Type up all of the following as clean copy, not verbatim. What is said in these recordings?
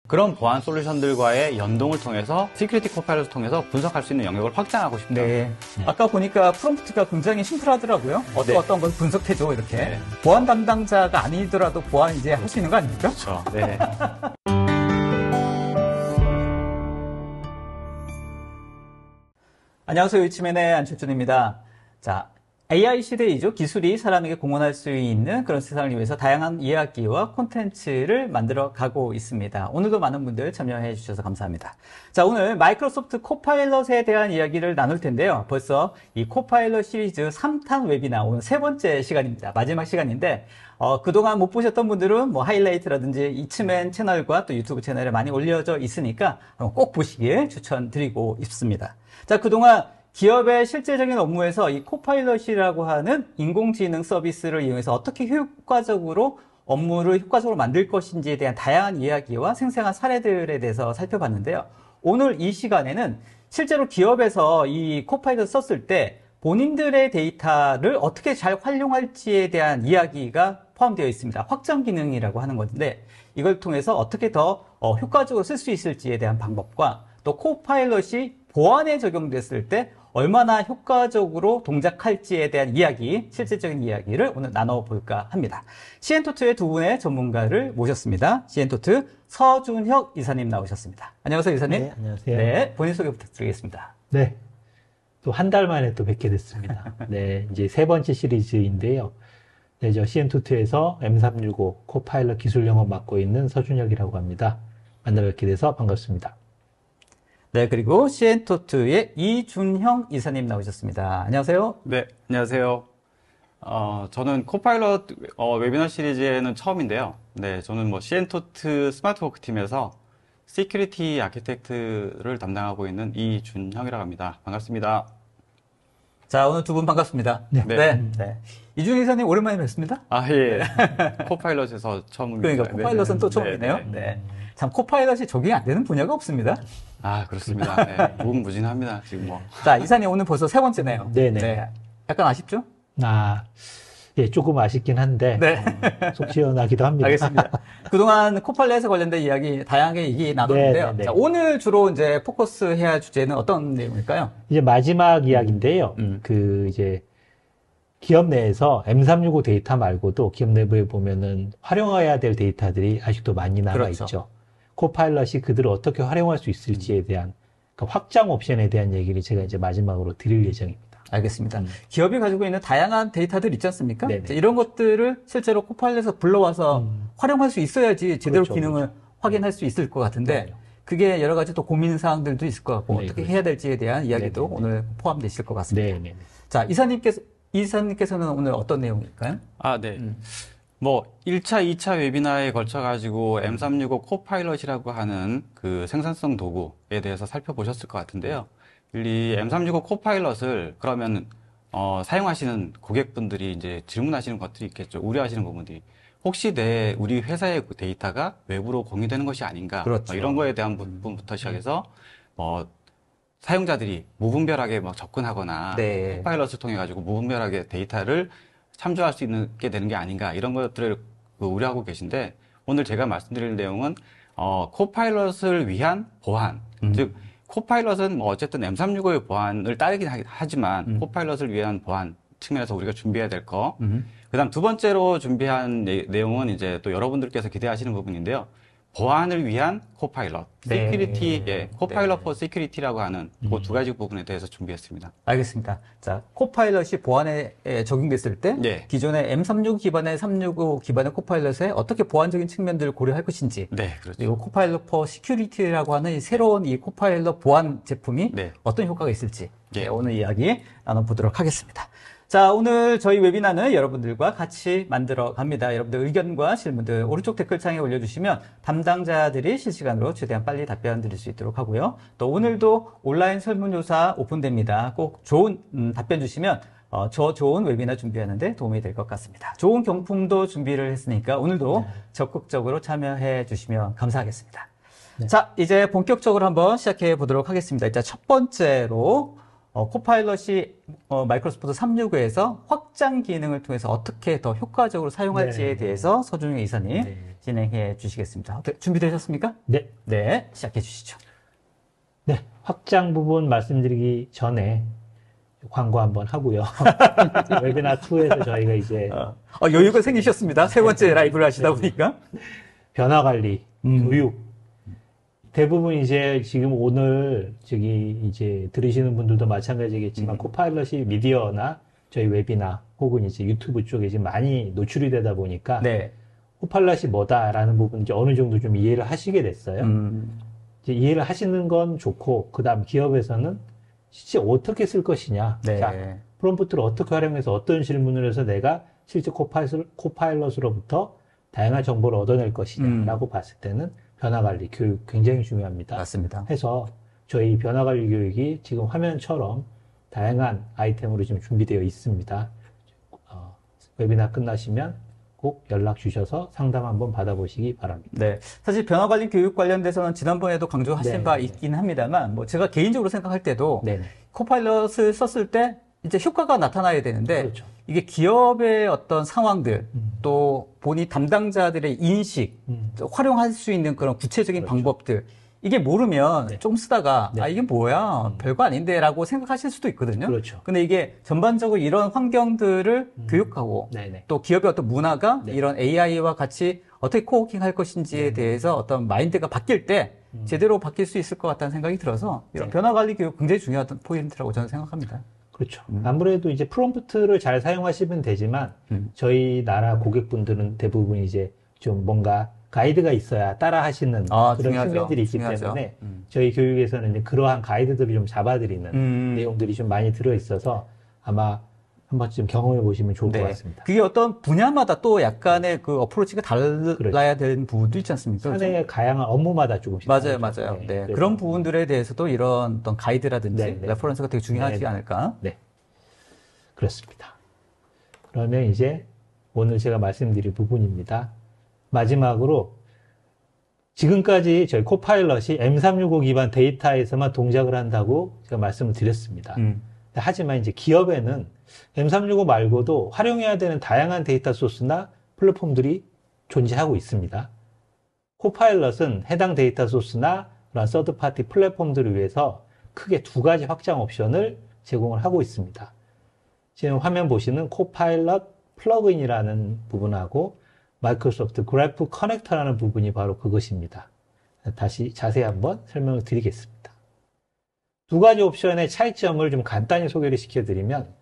그런 보안 솔루션들과의 연동을 통해서 시큐리티 코파일럿을 통해서 분석할 수 있는 영역을 확장하고 싶다. 네. 아까 보니까 프롬프트가 굉장히 심플하더라고요. 어떤 걸 분석해줘 이렇게. 네. 보안 담당자가 아니더라도 보안 이제 할 수 있는 거 아닙니까? 그렇죠. 네. 안녕하세요. 위치맨의 안철준입니다. 자, AI 시대이죠. 기술이 사람에게 공헌할 수 있는 그런 세상을 위해서 다양한 이야기와 콘텐츠를 만들어 가고 있습니다. 오늘도 많은 분들 참여해 주셔서 감사합니다. 자, 오늘 마이크로소프트 코파일럿에 대한 이야기를 나눌 텐데요. 벌써 이 코파일럿 시리즈 3탄 웨비나 오늘 세 번째 시간입니다. 마지막 시간인데 그동안 못 보셨던 분들은 뭐 하이라이트라든지 이츠맨 채널과 또 유튜브 채널에 많이 올려져 있으니까 꼭 보시길 추천드리고 있습니다. 자, 그동안 기업의 실제적인 업무에서 이 코파일럿이라고 하는 인공지능 서비스를 이용해서 어떻게 효과적으로 업무를 효과적으로 만들 것인지에 대한 다양한 이야기와 생생한 사례들에 대해서 살펴봤는데요. 오늘 이 시간에는 실제로 기업에서 이 코파일럿 썼을 때 본인들의 데이터를 어떻게 잘 활용할지에 대한 이야기가 포함되어 있습니다. 확장 기능이라고 하는 건데 이걸 통해서 어떻게 더 효과적으로 쓸 수 있을지에 대한 방법과 또 코파일럿이 보안에 적용됐을 때 얼마나 효과적으로 동작할지에 대한 이야기, 실질적인 이야기를 오늘 나눠볼까 합니다. 시엔토트의 두 분의 전문가를 모셨습니다. 시엔토트 서준혁 이사님 나오셨습니다. 안녕하세요, 이사님. 네, 안녕하세요. 네, 본인 소개 부탁드리겠습니다. 네, 또 한 달 만에 또 뵙게 됐습니다. 네, 이제 세 번째 시리즈인데요. 네, 저 시엔토트에서 M365 코파일럿 기술 영업 맡고 있는 서준혁이라고 합니다. 만나 뵙게 돼서 반갑습니다. 네, 그리고 시엔토트의 이준형 이사님 나오셨습니다. 안녕하세요. 네, 안녕하세요. 저는 코파일럿 웨비너 시리즈에는 처음인데요. 네, 저는 뭐 시엔토트 스마트워크 팀에서 시큐리티 아키텍트를 담당하고 있는 이준형이라고 합니다. 반갑습니다. 자, 오늘 두 분 반갑습니다. 네. 네. 이준형 이사님 오랜만에 뵙습니다. 아, 예. 코파일럿에서 처음입니다. 그러니까 코파일럿은 또 처음이네요. 네. 참 코파일럿이 적용이 안 되는 분야가 없습니다. 아, 그렇습니다. 네, 무궁무진합니다, 지금 뭐. 자, 이사님 오늘 벌써 세 번째네요. 네네. 네. 약간 아쉽죠? 예, 조금 아쉽긴 한데, 네. 속 시원하기도 합니다. 알겠습니다. 그동안 코파일럿에 관련된 이야기 다양하게 얘기 나눴는데요. 네네네. 자, 오늘 주로 이제 포커스 해야 주제는 어떤 내용일까요? 이제 마지막 이야기인데요. 이제 기업 내에서 M365 데이터 말고도 기업 내부에 보면은 활용해야 될 데이터들이 아직도 많이 남아 그렇죠. 있죠. 코파일럿이 그들을 어떻게 활용할 수 있을지에 대한 그러니까 확장 옵션에 대한 얘기를 제가 이제 마지막으로 드릴 예정입니다. 알겠습니다. 기업이 가지고 있는 다양한 데이터들 있지 않습니까? 네네. 자, 이런 것들을 실제로 코파일럿에서 불러와서 활용할 수 있어야지 제대로 그렇죠, 기능을 그렇죠. 확인할 수 있을 것 같은데 그럼요. 그게 여러 가지 또 고민 사항들도 있을 것 같고 네, 어떻게 그렇죠. 해야 될지에 대한 이야기도 네네네. 오늘 포함되실 것 같습니다. 네네. 자, 이사님께서는 오늘 어떤 내용일까요? 아, 네. 뭐 1차, 2차 웨비나에 걸쳐가지고 M365 코파일럿이라고 하는 그 생산성 도구에 대해서 살펴보셨을 것 같은데요. 이 M365 코파일럿을 그러면 사용하시는 고객분들이 이제 질문하시는 것들이 있겠죠. 우려하시는 부분들이. 혹시 우리 회사의 데이터가 외부로 공유되는 것이 아닌가. 그렇죠. 이런 거에 대한 부분부터 시작해서 사용자들이 무분별하게 막 접근하거나 네. 코파일럿을 통해 가지고 무분별하게 데이터를 참조할 수 있게 되는 게 아닌가 이런 것들을 우려하고 계신데 오늘 제가 말씀드릴 내용은 코파일럿을 위한 보안 즉 코파일럿은 뭐 어쨌든 M365의 보안을 따르긴 하지만 코파일럿을 위한 보안 측면에서 우리가 준비해야 될 거. 그다음 두 번째로 준비한 내용은 이제 또 여러분들께서 기대하시는 부분인데요. 보안을 위한 코파일럿, 네. 시큐리티, 코파일럿 네. 포 시큐리티라고 하는 그 두 가지 부분에 대해서 준비했습니다. 알겠습니다. 자, 코파일럿이 보안에 적용됐을 때 네. 기존의 M365 기반의 365 기반의 코파일럿에 어떻게 보안적인 측면들을 고려할 것인지 네, 그렇죠. 그리고 코파일럿 포 시큐리티라고 하는 이 새로운 이 코파일럿 보안 제품이 네. 어떤 효과가 있을지 예. 오늘 이야기 나눠보도록 하겠습니다. 자, 오늘 저희 웨비나는 여러분들과 같이 만들어 갑니다. 여러분들 의견과 질문들 오른쪽 댓글창에 올려주시면 담당자들이 실시간으로 최대한 빨리 답변 드릴 수 있도록 하고요. 또 오늘도 온라인 설문조사 오픈됩니다. 꼭 좋은 답변 주시면 저 좋은 웨비나 준비하는데 도움이 될 것 같습니다. 좋은 경품도 준비를 했으니까 오늘도 적극적으로 참여해 주시면 감사하겠습니다. 네. 자, 이제 본격적으로 한번 시작해 보도록 하겠습니다. 일단 첫 번째로 코파일럿이 마이크로소프트 365에서 확장 기능을 통해서 어떻게 더 효과적으로 사용할지에 네. 대해서 서준용 이사님 네. 진행해 주시겠습니다. 준비되셨습니까? 네. 네, 시작해 주시죠. 네. 확장 부분 말씀드리기 전에 광고 한번 하고요. 웨비나 2에서 저희가 이제 여유가 생기셨습니다. 세 번째 라이브를 하시다 보니까. 변화 관리, 교육. 대부분 이제 지금 오늘 이제 들으시는 분들도 마찬가지겠지만 코파일럿이 미디어나 저희 웨비나 혹은 이제 유튜브 쪽에 지금 많이 노출이 되다 보니까 네. 코파일럿이 뭐다라는 부분 이제 어느 정도 좀 이해를 하시게 됐어요. 이제 이해를 하시는 건 좋고 그다음 기업에서는 실제 어떻게 쓸 것이냐. 네. 자, 프롬프트를 어떻게 활용해서 어떤 질문을 해서 내가 실제 코파일럿으로부터 다양한 정보를 얻어낼 것이냐라고 봤을 때는 변화관리 교육 굉장히 중요합니다. 맞습니다. 해서 저희 변화관리 교육이 지금 화면처럼 다양한 아이템으로 지금 준비되어 있습니다. 웨비나 끝나시면 꼭 연락 주셔서 상담 한번 받아보시기 바랍니다. 네. 사실 변화관리 교육 관련돼서는 지난번에도 강조하신 네, 바 네. 있긴 합니다만, 제가 개인적으로 생각할 때도 네네. 코파일럿을 썼을 때 이제 효과가 나타나야 되는데, 그렇죠. 이게 기업의 어떤 상황들, 또 본인 담당자들의 인식, 또 활용할 수 있는 그런 구체적인 그렇죠. 방법들, 이게 모르면 네. 좀 쓰다가, 네. 이게 뭐야, 별거 아닌데 라고 생각하실 수도 있거든요. 그렇죠. 근데 이게 전반적으로 이런 환경들을 교육하고, 네네. 또 기업의 어떤 문화가 네. 이런 AI와 같이 어떻게 코워킹 할 것인지에 대해서 어떤 마인드가 바뀔 때 제대로 바뀔 수 있을 것 같다는 생각이 들어서 이런 네. 변화 관리 교육 굉장히 중요한 포인트라고 저는 생각합니다. 그렇죠. 아무래도 이제 프롬프트를 잘 사용하시면 되지만 저희 나라 고객분들은 대부분 이제 좀 뭔가 가이드가 있어야 따라 하시는 그런 중요하죠. 측면들이 있기 중요하죠. 때문에 저희 교육에서는 이제 그러한 가이드들을 좀 잡아드리는 내용들이 좀 많이 들어 있어서 아마 한 번쯤 경험해 보시면 좋을 것 같습니다. 그게 어떤 분야마다 또 약간의 그 어프로치가 달라야 되는 부분도 있지 않습니까? 사내의 다양한 업무마다 조금씩 맞아요, 다르죠. 맞아요. 네. 그래서 그런 부분들에 대해서도 이런 어떤 가이드라든지 네, 네. 레퍼런스가 되게 중요하지 네, 네. 않을까? 네. 그렇습니다. 그러면 이제 오늘 제가 말씀드릴 부분입니다. 마지막으로 지금까지 저희 코파일럿이 M365 기반 데이터에서만 동작을 한다고 제가 말씀을 드렸습니다. 하지만 이제 기업에는 M365 말고도 활용해야 되는 다양한 데이터 소스나 플랫폼들이 존재하고 있습니다. 코파일럿은 해당 데이터 소스나 그런 서드파티 플랫폼들을 위해서 크게 두 가지 확장 옵션을 제공을 하고 있습니다. 지금 화면 보시는 코파일럿 플러그인이라는 부분하고 마이크로소프트 그래프 커넥터라는 부분이 바로 그것입니다. 다시 자세히 한번 설명을 드리겠습니다. 두 가지 옵션의 차이점을 좀 간단히 소개를 시켜드리면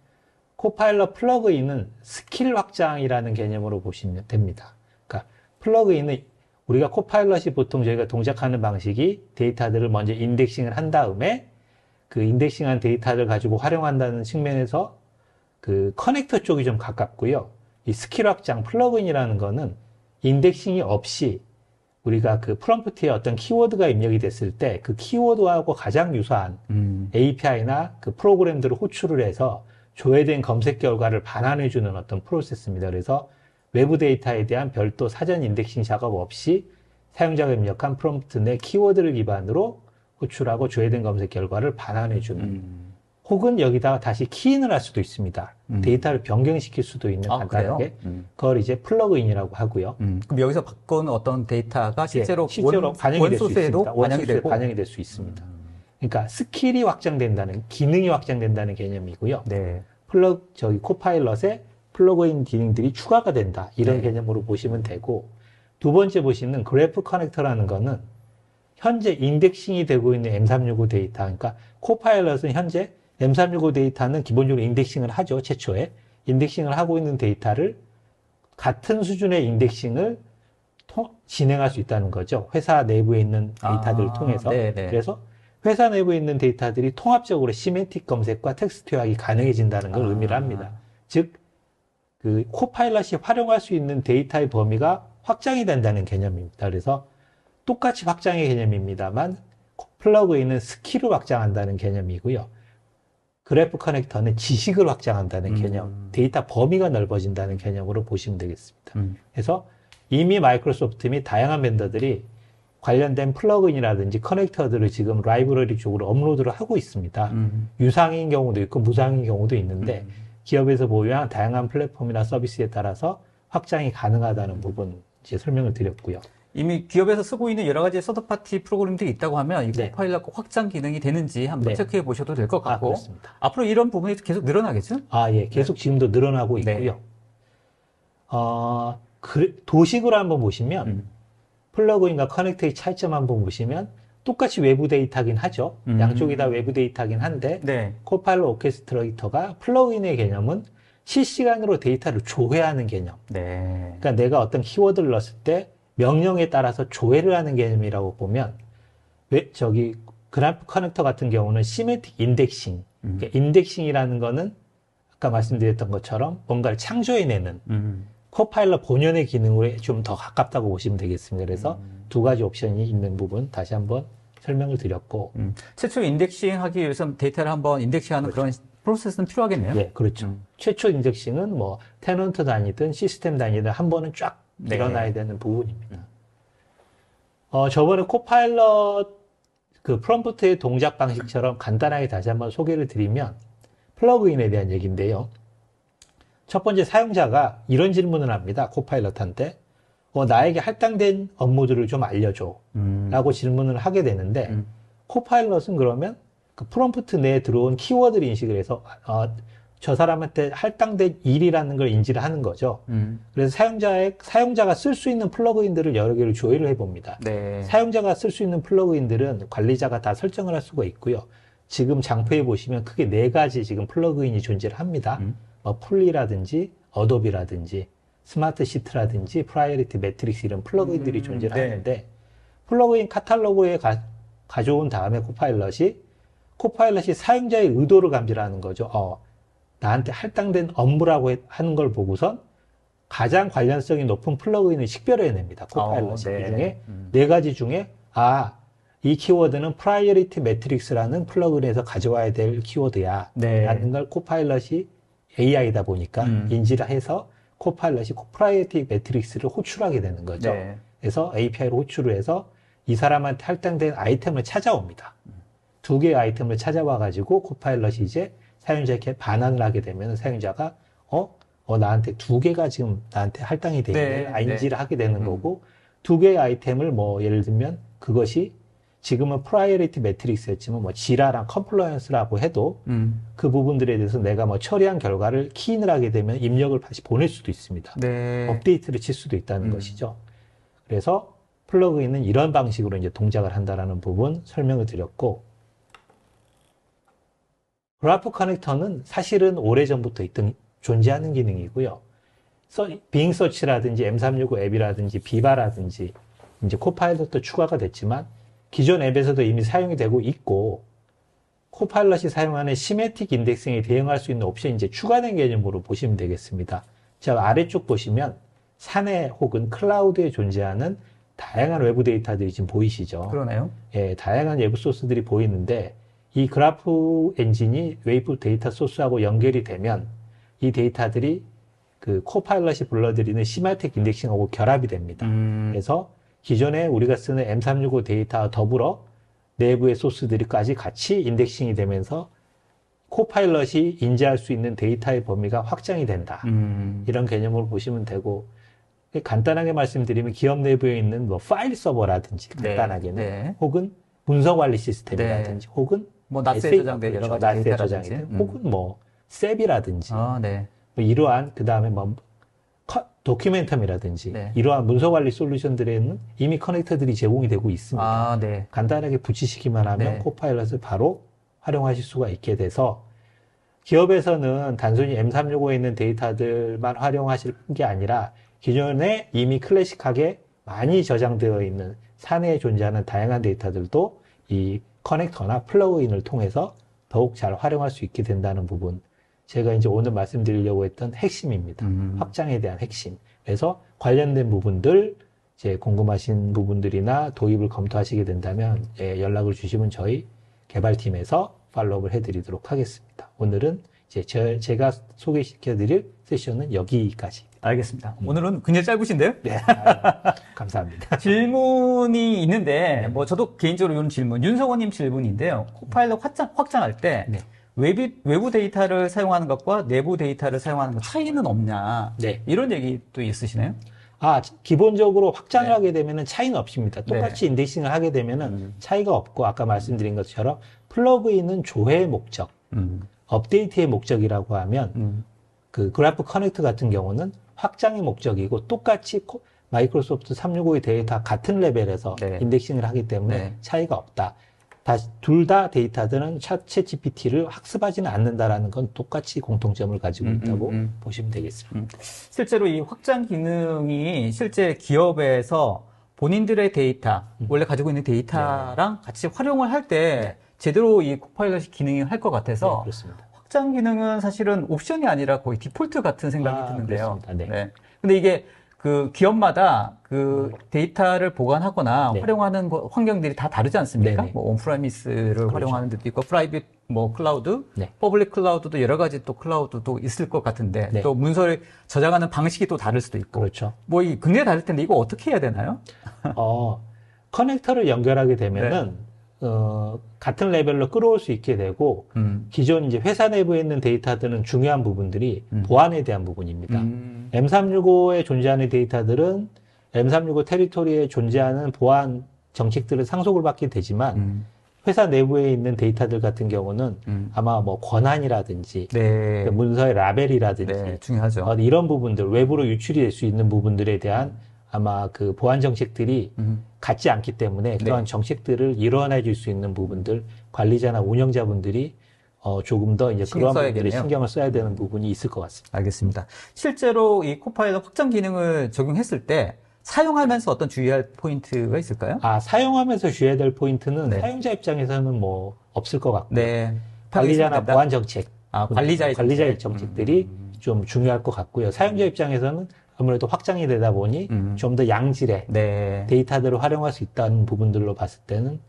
코파일럿 플러그인은 스킬 확장이라는 개념으로 보시면 됩니다. 그러니까 플러그인은 우리가 코파일럿이 보통 저희가 동작하는 방식이 데이터들을 먼저 인덱싱을 한 다음에 그 인덱싱한 데이터를 가지고 활용한다는 측면에서 그 커넥터 쪽이 좀 가깝고요. 이 스킬 확장 플러그인이라는 거는 인덱싱이 없이 우리가 그 프롬프트에 어떤 키워드가 입력이 됐을 때 그 키워드하고 가장 유사한 API나 그 프로그램들을 호출을 해서 조회된 검색 결과를 반환해주는 어떤 프로세스입니다. 그래서 외부 데이터에 대한 별도 사전 인덱싱 작업 없이 사용자가 입력한 프롬프트 내 키워드를 기반으로 호출하고 조회된 검색 결과를 반환해주는 혹은 여기다가 다시 키인을 할 수도 있습니다. 데이터를 변경시킬 수도 있는 간단하게 그걸 이제 플러그인이라고 하고요. 그럼 여기서 바꾼 어떤 데이터가 실제로 반영이 될 수 원소스에도 있습니다. 반영이 되고 반영이 될 수 있습니다. 그러니까 스킬이 확장된다는 기능이 확장된다는 개념이고요. 네. 저기 코파일럿에 플러그인 기능들이 추가가 된다. 이런 네. 개념으로 보시면 되고 두 번째 보시는 그래프 커넥터라는 거는 현재 인덱싱이 되고 있는 M365 데이터 그러니까 코파일럿은 현재 M365 데이터는 기본적으로 인덱싱을 하죠. 최초에. 인덱싱을 하고 있는 데이터를 같은 수준의 인덱싱을 진행할 수 있다는 거죠. 회사 내부에 있는 데이터들을 통해서. 네네. 그래서 회사 내부에 있는 데이터들이 통합적으로 시멘틱 검색과 텍스트 요약이 가능해진다는 걸 의미를 합니다. 즉, 그 코파일럿이 활용할 수 있는 데이터의 범위가 확장이 된다는 개념입니다. 그래서 똑같이 확장의 개념입니다만 플러그인은 스킬을 확장한다는 개념이고요. 그래프 커넥터는 지식을 확장한다는 개념, 데이터 범위가 넓어진다는 개념으로 보시면 되겠습니다. 그래서 이미 마이크로소프트 및 다양한 벤더들이 관련된 플러그인이라든지 커넥터들을 지금 라이브러리 쪽으로 업로드를 하고 있습니다. 유상인 경우도 있고 무상인 경우도 있는데 기업에서 보유한 다양한 플랫폼이나 서비스에 따라서 확장이 가능하다는 부분 이제 설명을 드렸고요. 이미 기업에서 쓰고 있는 여러 가지 서드파티 프로그램들이 있다고 하면 이 네. 코파일럿 확장 기능이 되는지 한번 네. 체크해 보셔도 될 것 같고 그렇습니다. 앞으로 이런 부분이 계속 늘어나겠죠? 예, 계속 지금도 늘어나고 네. 있고요. 도식으로 한번 보시면 플러그인과 커넥터의 차이점 한번 보시면 똑같이 외부 데이터긴 하죠. 양쪽이 다 외부 데이터긴 한데 네. 코파일럿 오케스트레이터가 플러그인의 개념은 실시간으로 데이터를 조회하는 개념. 네. 그러니까 내가 어떤 키워드를 넣었을 때 명령에 따라서 조회를 하는 개념이라고 보면 그래프 커넥터 같은 경우는 시메틱 인덱싱. 그러니까 인덱싱이라는 거는 아까 말씀드렸던 것처럼 뭔가를 창조해내는 코파일럿 본연의 기능으로 좀 더 가깝다고 보시면 되겠습니다. 그래서 두 가지 옵션이 있는 부분 다시 한번 설명을 드렸고 최초 인덱싱 하기 위해서 데이터를 한번 인덱싱하는 그런 프로세스는 필요하겠네요. 네, 그렇죠. 최초 인덱싱은 뭐 테넌트 단위든 시스템 단위든 한 번은 쫙 네. 일어나야 되는 부분입니다. 저번에 코파일럿 그 프롬프트의 동작 방식처럼 간단하게 다시 한번 소개를 드리면 플러그인에 대한 얘기인데요. 첫 번째 사용자가 이런 질문을 합니다. 코파일럿한테 나에게 할당된 업무들을 좀 알려줘 라고 질문을 하게 되는데 코파일럿은 그러면 그 프롬프트 내에 들어온 키워드를 인식을 해서 저 사람한테 할당된 일이라는 걸 인지를 하는 거죠. 그래서 사용자가 쓸 수 있는 플러그인들을 여러 개를 조회를 해봅니다. 네. 사용자가 쓸 수 있는 플러그인들은 관리자가 다 설정을 할 수가 있고요. 지금 장표에 보시면 크게 4가지 지금 플러그인이 존재를 합니다. 풀리라든지 어도비라든지 스마트 시트라든지 프라이어리티 매트릭스 이런 플러그인들이 존재를 네. 하는데 플러그인 카탈로그에 가져온 다음에 코파일럿이 사용자의 의도를 감지하는 거죠. 나한테 할당된 업무라고 하는 걸 보고선 가장 관련성이 높은 플러그인을 식별해냅니다. 코파일럿이. 네. 그 중에 4가지 중에 이 키워드는 프라이어리티 매트릭스라는 플러그인에서 가져와야 될 키워드야. 네. 라는 걸 코파일럿이 AI다 보니까 인지를 해서 코파일럿이 프라이어리티 매트릭스를 호출하게 되는 거죠. 네. 그래서 API로 호출을 해서 이 사람한테 할당된 아이템을 찾아옵니다. 2개의 아이템을 찾아와가지고 코파일럿이 이제 사용자에게 반환을 하게 되면 사용자가 나한테 2개가 지금 나한테 할당이 돼 있네. 네. 인지를 하게 되는 거고 2개의 아이템을 뭐 예를 들면 그것이 지금은 프라이어리티 매트릭스였지만 뭐 지라랑 컴플라이언스라고 해도 그 부분들에 대해서 내가 뭐 처리한 결과를 키인을 하게 되면 입력을 다시 보낼 수도 있습니다. 네. 업데이트를 칠 수도 있다는 것이죠. 그래서 플러그인은 이런 방식으로 이제 동작을 한다라는 부분 설명을 드렸고 그래프 커넥터는 사실은 오래전부터 존재하는 기능이고요. 빙 서치라든지 M365 앱이라든지 비바라든지 이제 코파일럿도 추가가 됐지만 기존 앱에서도 이미 사용이 되고 있고 코파일럿이 사용하는 시메틱 인덱싱에 대응할 수 있는 옵션이 이제 추가된 개념으로 보시면 되겠습니다. 자, 아래쪽 보시면 사내 혹은 클라우드에 존재하는 다양한 외부 데이터들이 지금 보이시죠? 그러네요. 예, 다양한 외부 소스들이 보이는데 이 그래프 엔진이 웨이브 데이터 소스하고 연결이 되면 이 데이터들이 그 코파일럿이 불러들이는 시메틱 인덱싱하고 결합이 됩니다. 그래서 기존에 우리가 쓰는 M365 데이터와 더불어 내부의 소스들이까지 같이 인덱싱이 되면서 코파일럿이 인지할 수 있는 데이터의 범위가 확장이 된다. 이런 개념으로 보시면 되고 간단하게 말씀드리면 기업 내부에 있는 뭐 파일 서버라든지 간단하게는 네. 혹은 문서 관리 시스템이라든지 혹은 뭐 나스에 SA, 저장된 여러 가지 나스에 데이터라든지. 저장된 혹은 뭐 셉이라든지 네. 뭐 이러한 그다음에 뭐 도큐멘텀이라든지 네. 이러한 문서 관리 솔루션들에는 이미 커넥터들이 제공이 되고 있습니다. 네. 간단하게 붙이시기만 하면 네. 코파일럿을 바로 활용하실 수가 있게 돼서 기업에서는 단순히 M365에 있는 데이터들만 활용하실 게 아니라 기존에 이미 클래식하게 많이 저장되어 있는 사내에 존재하는 다양한 데이터들도 이 커넥터나 플러그인을 통해서 더욱 잘 활용할 수 있게 된다는 부분. 제가 이제 오늘 말씀드리려고 했던 핵심입니다. 확장에 대한 핵심. 그래서 관련된 부분들, 이제 궁금하신 부분들이나 도입을 검토하시게 된다면 연락을 주시면 저희 개발팀에서 팔로우를 해드리도록 하겠습니다. 오늘은 이제 제가 소개시켜드릴 세션은 여기까지입니다. 알겠습니다. 오늘은 굉장히 짧으신데요? 네. 감사합니다. 질문이 있는데, 뭐, 저도 개인적으로 이런 질문, 윤성호님 질문인데요. 코파일럿 확장할 때, 네. 외부 데이터를 사용하는 것과 내부 데이터를 사용하는 것 차이는 없냐? 네. 이런 얘기도 있으시나요? 기본적으로 확장을 네. 하게 되면은 차이는 없습니다. 똑같이 인덱싱을 하게 되면은 차이가 없고, 아까 말씀드린 것처럼 플러그인은 조회의 목적, 업데이트의 목적이라고 하면, 그 그래프 커넥트 같은 경우는 확장의 목적이고, 똑같이 마이크로소프트 365의 데이터 같은 레벨에서 네. 인덱싱을 하기 때문에 네. 차이가 없다. 둘 다 데이터들은 챗GPT를 학습하지는 않는다라는 건 똑같이 공통점을 가지고 있다고 보시면 되겠습니다. 실제로 이 확장 기능이 실제 기업에서 본인들의 데이터, 원래 가지고 있는 데이터랑 같이 활용을 할 때 제대로 이 코파일럿이 기능이 할 것 같아서 그렇습니다. 확장 기능은 사실은 옵션이 아니라 거의 디폴트 같은 생각이 드는데요. 그렇습니다. 네. 근데 이게 그 기업마다 그 데이터를 보관하거나 네. 활용하는 환경들이 다 다르지 않습니까? 네네. 뭐 온프라미스를 활용하는 데도 있고, 프라이빗 뭐 클라우드, 네. 퍼블릭 클라우드도 여러 가지 또 클라우드도 있을 것 같은데, 네. 또 문서를 저장하는 방식이 또 다를 수도 있고, 그렇죠. 뭐 굉장히 다를 텐데 이거 어떻게 해야 되나요? 커넥터를 연결하게 되면은 같은 레벨로 끌어올 수 있게 되고 기존 이제 회사 내부에 있는 데이터들은 중요한 부분들이 보안에 대한 부분입니다. M365에 존재하는 데이터들은 M365 테리토리에 존재하는 보안 정책들을 상속을 받게 되지만 회사 내부에 있는 데이터들 같은 경우는 아마 뭐 권한이라든지 네. 그 문서의 라벨이라든지 네, 중요하죠. 이런 부분들 외부로 유출이 될 수 있는 부분들에 대한 아마 그 보안 정책들이 같지 않기 때문에 그러한 정책들을 이뤄내 줄 수 있는 부분들 관리자나 운영자분들이 조금 더 이제 그런 부분들에 신경을 써야 되는 부분이 있을 것 같습니다. 알겠습니다. 실제로 이 코파일럿 확장 기능을 적용했을 때 사용하면서 어떤 주의할 포인트가 있을까요? 사용하면서 주의해야 될 포인트는 사용자 입장에서는 뭐 없을 것 같고요. 네. 관리자나 보안 정책, 관리자의 정책들이 좀 중요할 것 같고요. 사용자 입장에서는 아무래도 확장이 되다 보니 좀 더 양질의 데이터들을 활용할 수 있다는 부분들로 봤을 때는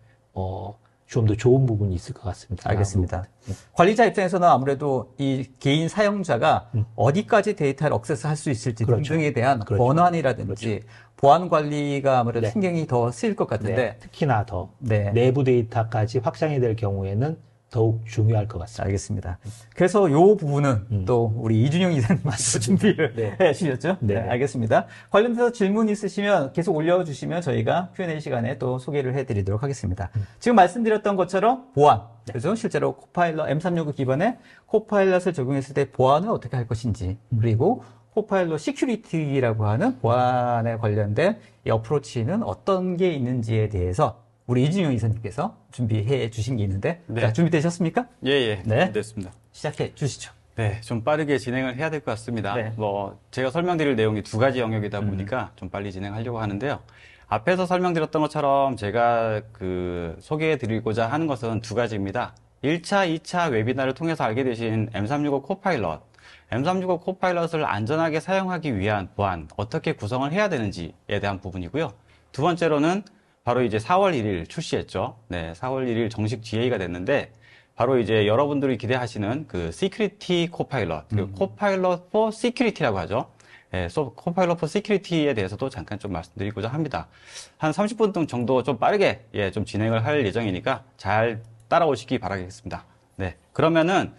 좀 더 좋은 부분이 있을 것 같습니다. 알겠습니다. 관리자 입장에서는 아무래도 이 개인 사용자가 어디까지 데이터를 액세스할 수 있을지 등등에 대한 권한이라든지 보안 관리가 아무래도 신경이 더 쓰일 것 같은데 특히나 더 내부 데이터까지 확장이 될 경우에는 더욱 중요할 것 같습니다. 알겠습니다. 그래서 이 부분은 또 우리 이준영 이사님께서 준비를 해 주셨죠? 네, 알겠습니다. 관련해서 질문 있으시면 계속 올려주시면 저희가 Q&A 시간에 또 소개를 해드리도록 하겠습니다. 지금 말씀드렸던 것처럼 보안, 그래서 실제로 코파일럿 M365 기반의 코파일럿을 적용했을 때 보안을 어떻게 할 것인지, 그리고 코파일럿 시큐리티라고 하는 보안에 관련된 이 어프로치는 어떤 게 있는지에 대해서 우리 이준영 이사님께서 준비해 주신 게 있는데, 자, 준비되셨습니까? 예, 네. 됐습니다. 시작해 주시죠. 네, 좀 빠르게 진행을 해야 될 것 같습니다. 네. 제가 설명드릴 내용이 두 가지 영역이다 보니까 좀 빨리 진행하려고 하는데요. 앞에서 설명드렸던 것처럼 제가 소개해 드리고자 하는 것은 두 가지입니다. 1차, 2차 웨비나를 통해서 알게 되신 M365 코파일럿, M365 코파일럿을 안전하게 사용하기 위한 보안, 어떻게 구성을 해야 되는지에 대한 부분이고요. 두 번째로는 바로 이제 4월 1일 출시했죠. 네, 4월 1일 정식 GA가 됐는데, 바로 이제 여러분들이 기대하시는 그 Security Copilot, Copilot for Security라고 하죠. 네, Copilot for Security에 대해서도 잠깐 좀 말씀드리고자 합니다. 한 30분 정도 좀 빠르게 좀 진행을 할 예정이니까 잘 따라오시기 바라겠습니다. 네, 그러면은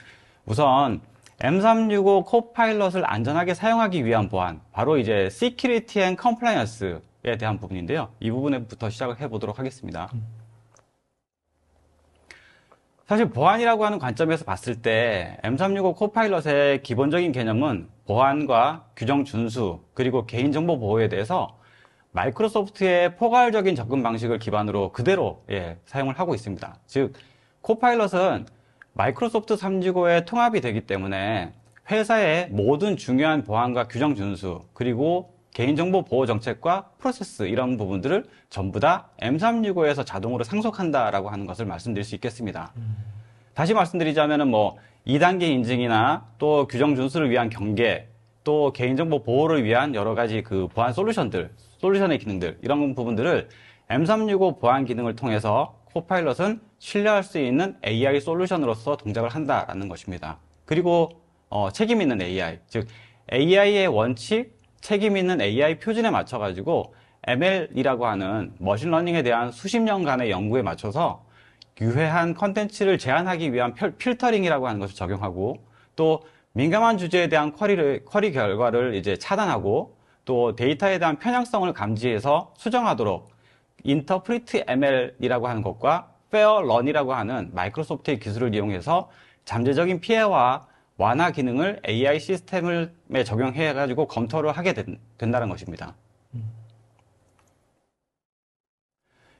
우선 M365 Copilot을 안전하게 사용하기 위한 보안, 바로 이제 Security and Compliance에 대한 부분인데요. 이 부분부터 시작을 해보도록 하겠습니다. 사실 보안이라고 하는 관점에서 봤을 때 M365 코파일럿의 기본적인 개념은 보안과 규정 준수 그리고 개인정보 보호에 대해서 마이크로소프트의 포괄적인 접근 방식을 기반으로 그대로 사용을 하고 있습니다. 즉 코파일럿은 마이크로소프트 365의 통합이 되기 때문에 회사의 모든 중요한 보안과 규정 준수 그리고 개인정보 보호 정책과 프로세스 이런 부분들을 전부 다 M365에서 자동으로 상속한다라고 하는 것을 말씀드릴 수 있겠습니다. 다시 말씀드리자면은 뭐 2단계 인증이나 또 규정 준수를 위한 경계, 또 개인정보 보호를 위한 여러 가지 그 보안 솔루션의 기능들 이런 부분들을 M365 보안 기능을 통해서 코파일럿은 신뢰할 수 있는 AI 솔루션으로서 동작을 한다라는 것입니다. 그리고 책임 있는 AI, 즉 AI의 원칙, 책임 있는 AI 표준에 맞춰가지고 ML이라고 하는 머신러닝에 대한 수십 년간의 연구에 맞춰서 유해한 컨텐츠를 제한하기 위한 필터링이라고 하는 것을 적용하고, 또 민감한 주제에 대한 쿼리 결과를 이제 차단하고, 또 데이터에 대한 편향성을 감지해서 수정하도록 인터프리트 ML이라고 하는 것과 페어 런이라고 하는 마이크로소프트의 기술을 이용해서 잠재적인 피해와 완화 기능을 AI 시스템에 적용해가지고 검토를 하게 된다는 것입니다.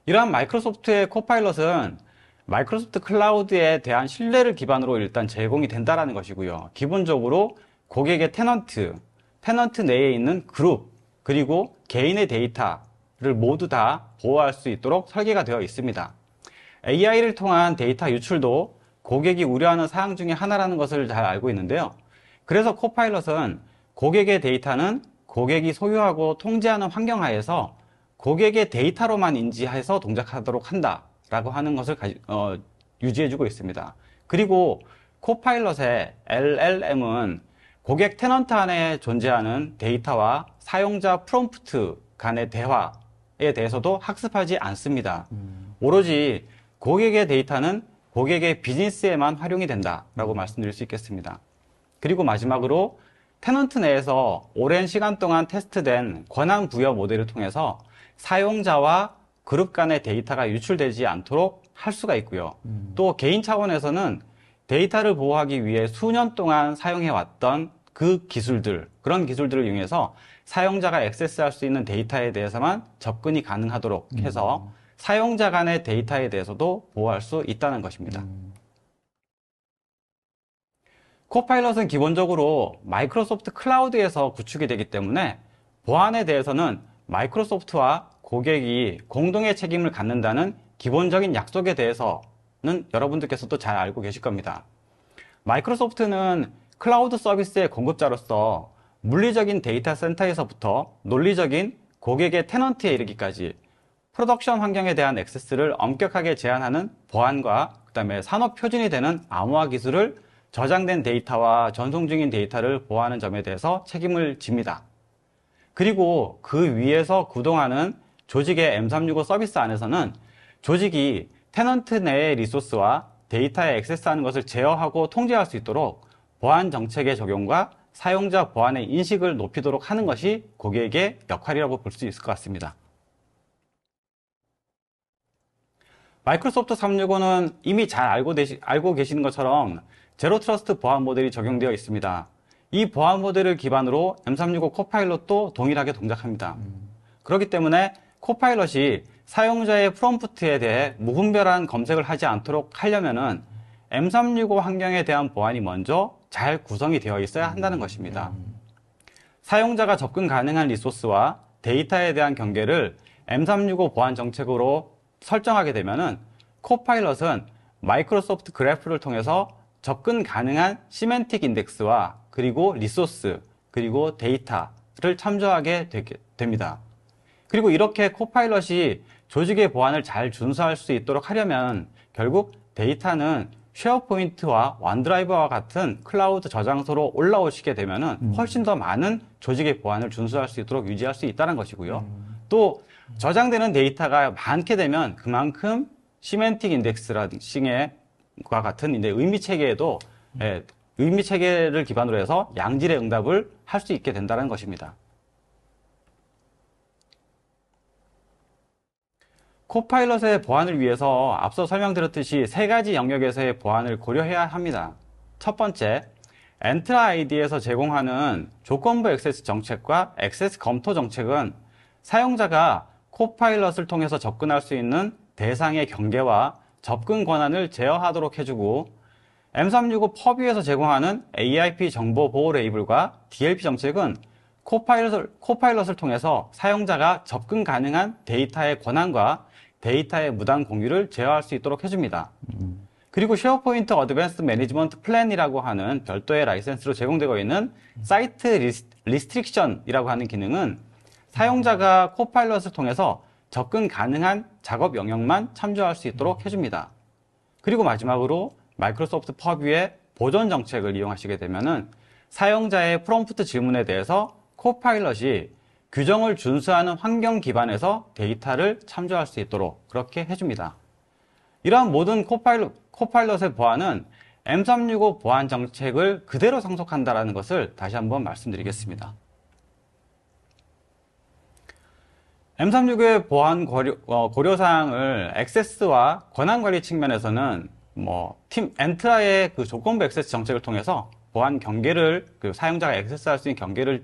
이러한 마이크로소프트의 코파일럿은 마이크로소프트 클라우드에 대한 신뢰를 기반으로 일단 제공이 된다는 것이고요. 기본적으로 고객의 테넌트 내에 있는 그룹, 그리고 개인의 데이터를 모두 다 보호할 수 있도록 설계가 되어 있습니다. AI를 통한 데이터 유출도 고객이 우려하는 사항 중에 하나라는 것을 잘 알고 있는데요. 그래서 코파일럿은 고객의 데이터는 고객이 소유하고 통제하는 환경 하에서 고객의 데이터로만 인지해서 동작하도록 한다라고 하는 것을 유지해주고 있습니다. 그리고 코파일럿의 LLM은 고객 테넌트 안에 존재하는 데이터와 사용자 프롬프트 간의 대화에 대해서도 학습하지 않습니다. 오로지 고객의 데이터는 고객의 비즈니스에만 활용이 된다라고 말씀드릴 수 있겠습니다. 그리고 마지막으로 테넌트 내에서 오랜 시간 동안 테스트된 권한 부여 모델을 통해서 사용자와 그룹 간의 데이터가 유출되지 않도록 할 수가 있고요. 또 개인 차원에서는 데이터를 보호하기 위해 수년 동안 사용해왔던 그런 기술들을 이용해서 사용자가 액세스할 수 있는 데이터에 대해서만 접근이 가능하도록 해서 사용자 간의 데이터에 대해서도 보호할 수 있다는 것입니다. 코파일럿은 기본적으로 마이크로소프트 클라우드에서 구축이 되기 때문에 보안에 대해서는 마이크로소프트와 고객이 공동의 책임을 갖는다는 기본적인 약속에 대해서는 여러분들께서도 잘 알고 계실 겁니다. 마이크로소프트는 클라우드 서비스의 공급자로서 물리적인 데이터 센터에서부터 논리적인 고객의 테넌트에 이르기까지 프로덕션 환경에 대한 액세스를 엄격하게 제한하는 보안과 그다음에 산업 표준이 되는 암호화 기술을 저장된 데이터와 전송 중인 데이터를 보호하는 점에 대해서 책임을 집니다. 그리고 그 위에서 구동하는 조직의 M365 서비스 안에서는 조직이 테넌트 내의 리소스와 데이터에 액세스하는 것을 제어하고 통제할 수 있도록 보안 정책의 적용과 사용자 보안의 인식을 높이도록 하는 것이 고객의 역할이라고 볼 수 있을 것 같습니다. 마이크로소프트 365는 이미 잘 알고 계시는 것처럼 제로 트러스트 보안 모델이 적용되어 있습니다. 이 보안 모델을 기반으로 M365 코파일럿도 동일하게 동작합니다. 그렇기 때문에 코파일럿이 사용자의 프롬프트에 대해 무분별한 검색을 하지 않도록 하려면은 M365 환경에 대한 보안이 먼저 잘 구성이 되어 있어야 한다는 것입니다. 사용자가 접근 가능한 리소스와 데이터에 대한 경계를 M365 보안 정책으로 설정하게 되면은 코파일럿은 마이크로소프트 그래프를 통해서 접근 가능한 시멘틱 인덱스와 그리고 리소스 그리고 데이터를 참조하게 됩니다. 그리고 이렇게 코파일럿이 조직의 보안을 잘 준수할 수 있도록 하려면 결국 데이터는 쉐어포인트와 원드라이브와 같은 클라우드 저장소로 올라오시게 되면은 훨씬 더 많은 조직의 보안을 준수할 수 있도록 유지할 수 있다는 것이고요. 또 저장되는 데이터가 많게 되면 그만큼 시멘틱 인덱스라든지와 같은 이제 의미 체계에도 의미 체계를 기반으로 해서 양질의 응답을 할 수 있게 된다는 것입니다. 코파일럿의 보안을 위해서 앞서 설명드렸듯이 세 가지 영역에서의 보안을 고려해야 합니다. 첫 번째, 엔트라 아이디에서 제공하는 조건부 액세스 정책과 액세스 검토 정책은 사용자가 코파일럿을 통해서 접근할 수 있는 대상의 경계와 접근 권한을 제어하도록 해주고, M365 퍼뷰에서 제공하는 AIP 정보 보호 레이블과 DLP 정책은 코파일럿을 통해서 사용자가 접근 가능한 데이터의 권한과 데이터의 무단 공유를 제어할 수 있도록 해줍니다. 그리고 쉐어포인트 어드밴스드 매니지먼트 플랜이라고 하는 별도의 라이센스로 제공되고 있는 사이트 리스트릭션이라고 하는 기능은 사용자가 코파일럿을 통해서 접근 가능한 작업 영역만 참조할 수 있도록 해줍니다. 그리고 마지막으로 마이크로소프트 퍼뷰의 보존 정책을 이용하시게 되면은 사용자의 프롬프트 질문에 대해서 코파일럿이 규정을 준수하는 환경 기반에서 데이터를 참조할 수 있도록 그렇게 해줍니다. 이러한 모든 코파일럿의 보안은 M365 보안 정책을 그대로 상속한다는 것을 다시 한번 말씀드리겠습니다. M365의 보안 고려사항을 액세스와 권한관리 측면에서는 팀 엔트라의 그 조건부 액세스 정책을 통해서 보안 경계를, 사용자가 액세스할 수 있는 경계를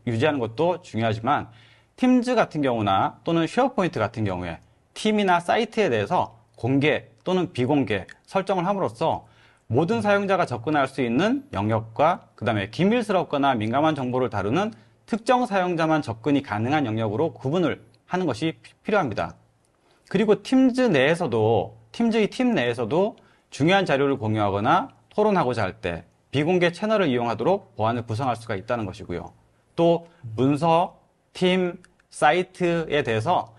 유지하는 것도 중요하지만, 팀즈 같은 경우나 또는 쉐어포인트 같은 경우에 팀이나 사이트에 대해서 공개 또는 비공개 설정을 함으로써 모든 사용자가 접근할 수 있는 영역과 그 다음에 기밀스럽거나 민감한 정보를 다루는 특정 사용자만 접근이 가능한 영역으로 구분을 하는 것이 필요합니다. 그리고 팀즈의 팀 내에서도 중요한 자료를 공유하거나 토론하고자 할 때 비공개 채널을 이용하도록 보안을 구성할 수가 있다는 것이고요. 또 문서, 팀, 사이트에 대해서